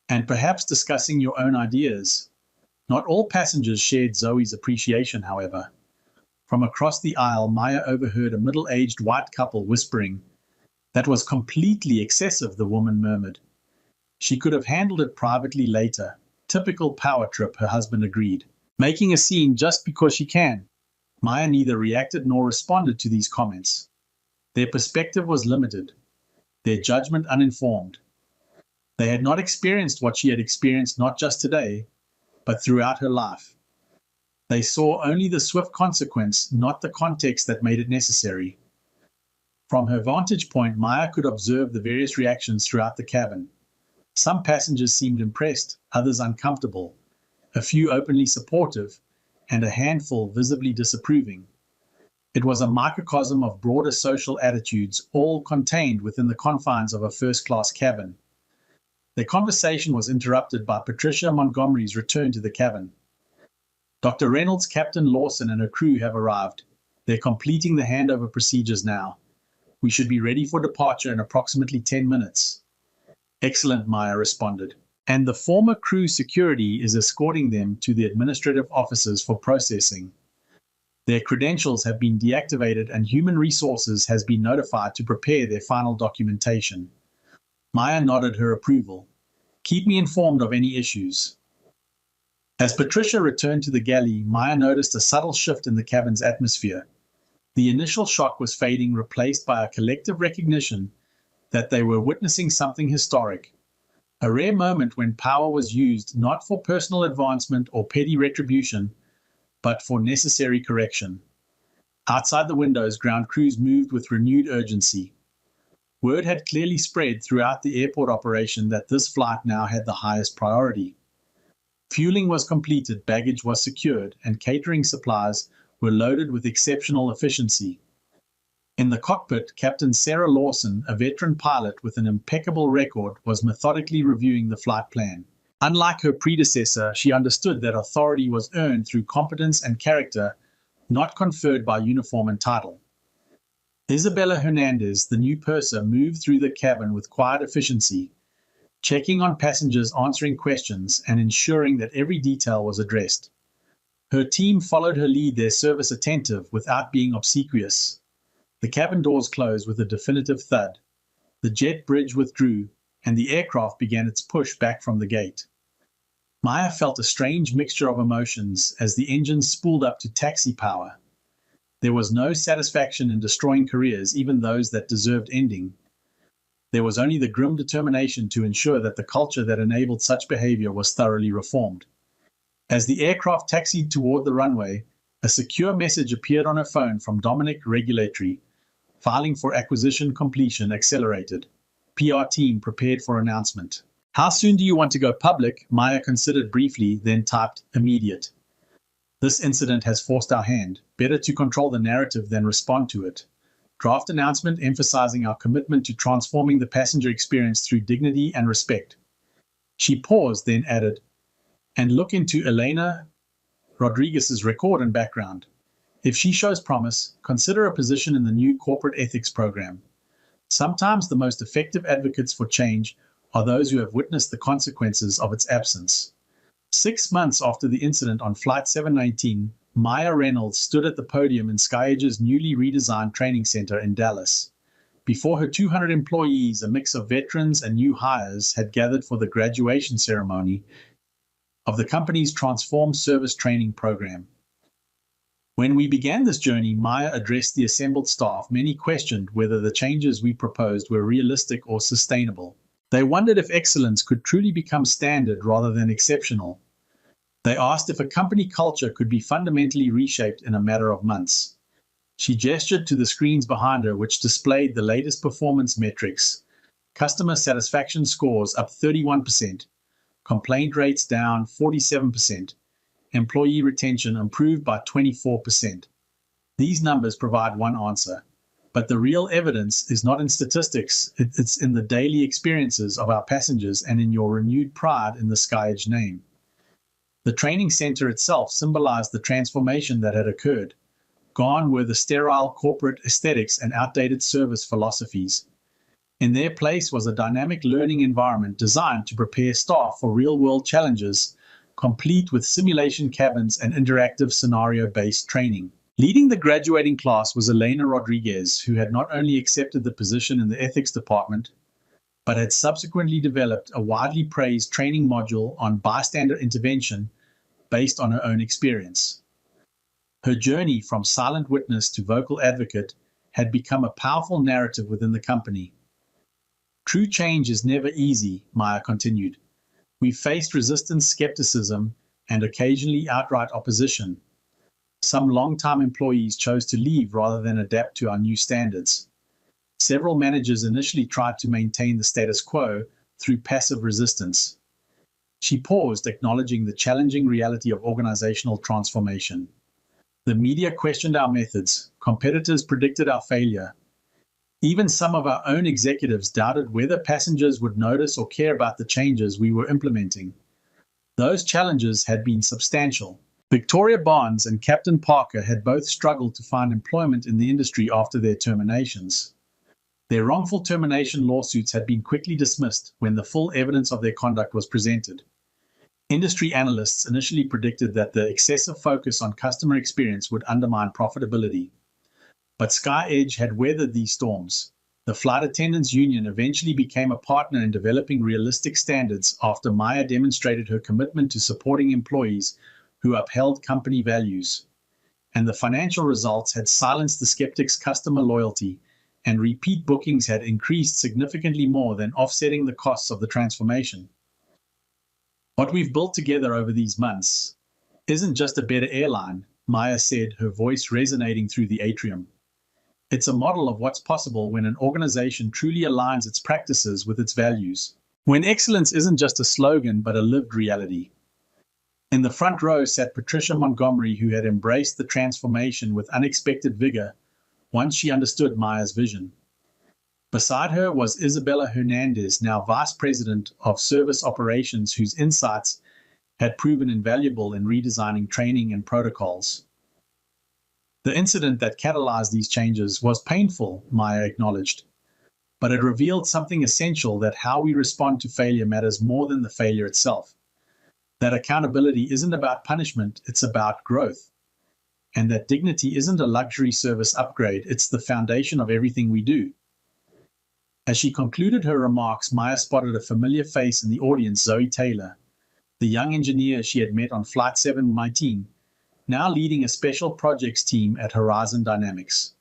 and perhaps discussing your own ideas. Not all passengers shared Zoe's appreciation, however. From across the aisle, Maya overheard a middle-aged white couple whispering. That was completely excessive, the woman murmured. She could have handled it privately later. Typical power trip, her husband agreed. Making a scene just because she can. Maya neither reacted nor responded to these comments. Their perspective was limited, their judgment uninformed. They had not experienced what she had experienced not just today, but throughout her life. They saw only the swift consequence, not the context that made it necessary. From her vantage point, Maya could observe the various reactions throughout the cabin. Some passengers seemed impressed, others uncomfortable, a few openly supportive, and a handful visibly disapproving. It was a microcosm of broader social attitudes, all contained within the confines of a first-class cabin. Their conversation was interrupted by Patricia Montgomery's return to the cabin. Dr. Reynolds, Captain Lawson, and her crew have arrived. They're completing the handover procedures now. We should be ready for departure in approximately 10 minutes. Excellent, Maya responded. And the former crew security is escorting them to the administrative offices for processing. Their credentials have been deactivated and Human Resources has been notified to prepare their final documentation. Maya nodded her approval. Keep me informed of any issues. As Patricia returned to the galley, Maya noticed a subtle shift in the cabin's atmosphere. The initial shock was fading, replaced by a collective recognition that they were witnessing something historic. A rare moment when power was used not for personal advancement or petty retribution, but for necessary correction. Outside the windows, ground crews moved with renewed urgency. Word had clearly spread throughout the airport operation that this flight now had the highest priority. Fueling was completed, baggage was secured, and catering supplies were loaded with exceptional efficiency. In the cockpit, Captain Sarah Lawson, a veteran pilot with an impeccable record, was methodically reviewing the flight plan. Unlike her predecessor, she understood that authority was earned through competence and character, not conferred by uniform and title. Isabella Hernandez, the new purser, moved through the cabin with quiet efficiency, checking on passengers, answering questions, and ensuring that every detail was addressed. Her team followed her lead, their service attentive without being obsequious. The cabin doors closed with a definitive thud. The jet bridge withdrew, and the aircraft began its push back from the gate. Maya felt a strange mixture of emotions as the engines spooled up to taxi power. There was no satisfaction in destroying careers, even those that deserved ending. There was only the grim determination to ensure that the culture that enabled such behavior was thoroughly reformed. As the aircraft taxied toward the runway, a secure message appeared on her phone from Dominic Regulatory. Filing for acquisition completion accelerated. PR team prepared for announcement. How soon do you want to go public? Maya considered briefly, then typed immediate. This incident has forced our hand. Better to control the narrative than respond to it. Draft announcement emphasizing our commitment to transforming the passenger experience through dignity and respect. She paused, then added, and look into Elena Rodriguez's record and background. If she shows promise, consider a position in the new corporate ethics program. Sometimes the most effective advocates for change are those who have witnessed the consequences of its absence. 6 months after the incident on Flight 719, Maya Reynolds stood at the podium in SkyEdge's newly redesigned training center in Dallas. Before her 200 employees, a mix of veterans and new hires, had gathered for the graduation ceremony of the company's Transformed Service Training Program. When we began this journey, Maya addressed the assembled staff. Many questioned whether the changes we proposed were realistic or sustainable. They wondered if excellence could truly become standard rather than exceptional. They asked if a company culture could be fundamentally reshaped in a matter of months. She gestured to the screens behind her, which displayed the latest performance metrics. Customer satisfaction scores up 31%, complaint rates down 47%, employee retention improved by 24%. These numbers provide one answer, but the real evidence is not in statistics, it's in the daily experiences of our passengers and in your renewed pride in the SkyEdge name. The training center itself symbolized the transformation that had occurred. Gone were the sterile corporate aesthetics and outdated service philosophies. In their place was a dynamic learning environment designed to prepare staff for real-world challenges, complete with simulation cabins and interactive scenario-based training. Leading the graduating class was Elena Rodriguez, who had not only accepted the position in the ethics department, but had subsequently developed a widely praised training module on bystander intervention based on her own experience. Her journey from silent witness to vocal advocate had become a powerful narrative within the company. True change is never easy, Maya continued. We faced resistance, skepticism, and occasionally outright opposition. Some long-time employees chose to leave rather than adapt to our new standards. Several managers initially tried to maintain the status quo through passive resistance. She paused, acknowledging the challenging reality of organizational transformation. The media questioned our methods. Competitors predicted our failure. Even some of our own executives doubted whether passengers would notice or care about the changes we were implementing. Those challenges had been substantial. Victoria Barnes and Captain Parker had both struggled to find employment in the industry after their terminations. Their wrongful termination lawsuits had been quickly dismissed when the full evidence of their conduct was presented. Industry analysts initially predicted that the excessive focus on customer experience would undermine profitability. But SkyEdge had weathered these storms. The Flight Attendants Union eventually became a partner in developing realistic standards after Maya demonstrated her commitment to supporting employees who upheld company values. And the financial results had silenced the skeptics' customer loyalty, and repeat bookings had increased significantly more than offsetting the costs of the transformation. What we've built together over these months isn't just a better airline, Maya said, her voice resonating through the atrium. It's a model of what's possible when an organization truly aligns its practices with its values. When excellence isn't just a slogan but a lived reality. In the front row sat Patricia Montgomery, who had embraced the transformation with unexpected vigor once she understood Maya's vision. Beside her was Isabella Hernandez, now Vice President of Service Operations, whose insights had proven invaluable in redesigning training and protocols. The incident that catalyzed these changes was painful, Maya acknowledged, but it revealed something essential: that how we respond to failure matters more than the failure itself. That accountability isn't about punishment, it's about growth. And that dignity isn't a luxury service upgrade, it's the foundation of everything we do. As she concluded her remarks, Maya spotted a familiar face in the audience: Zoe Taylor, the young engineer she had met on Flight 719, now leading a special projects team at Horizon Dynamics.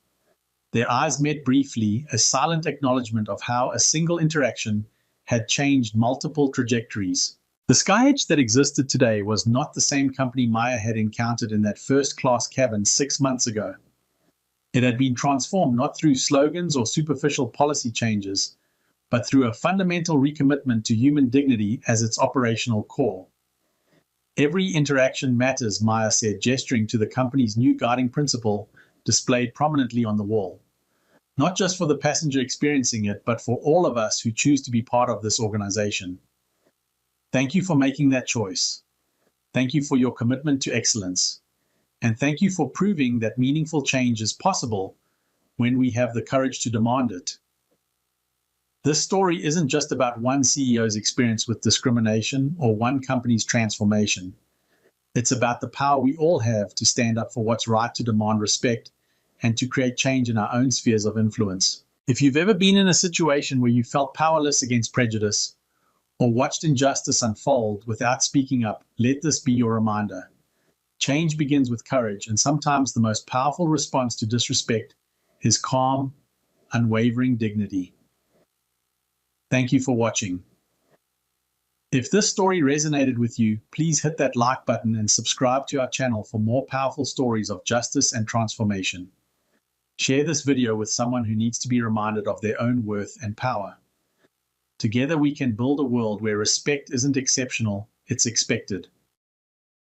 Their eyes met briefly, a silent acknowledgement of how a single interaction had changed multiple trajectories. The SkyEdge that existed today was not the same company Maya had encountered in that first-class cabin 6 months ago. It had been transformed not through slogans or superficial policy changes, but through a fundamental recommitment to human dignity as its operational core. Every interaction matters, Maya said, gesturing to the company's new guiding principle displayed prominently on the wall. Not just for the passenger experiencing it, but for all of us who choose to be part of this organization. Thank you for making that choice. Thank you for your commitment to excellence. And thank you for proving that meaningful change is possible when we have the courage to demand it. This story isn't just about one CEO's experience with discrimination or one company's transformation. It's about the power we all have to stand up for what's right, to demand respect, and to create change in our own spheres of influence. If you've ever been in a situation where you felt powerless against prejudice, or watched injustice unfold without speaking up, let this be your reminder. Change begins with courage, and sometimes the most powerful response to disrespect is calm, unwavering dignity. Thank you for watching. If this story resonated with you, please hit that like button and subscribe to our channel for more powerful stories of justice and transformation. Share this video with someone who needs to be reminded of their own worth and power. Together we can build a world where respect isn't exceptional, it's expected.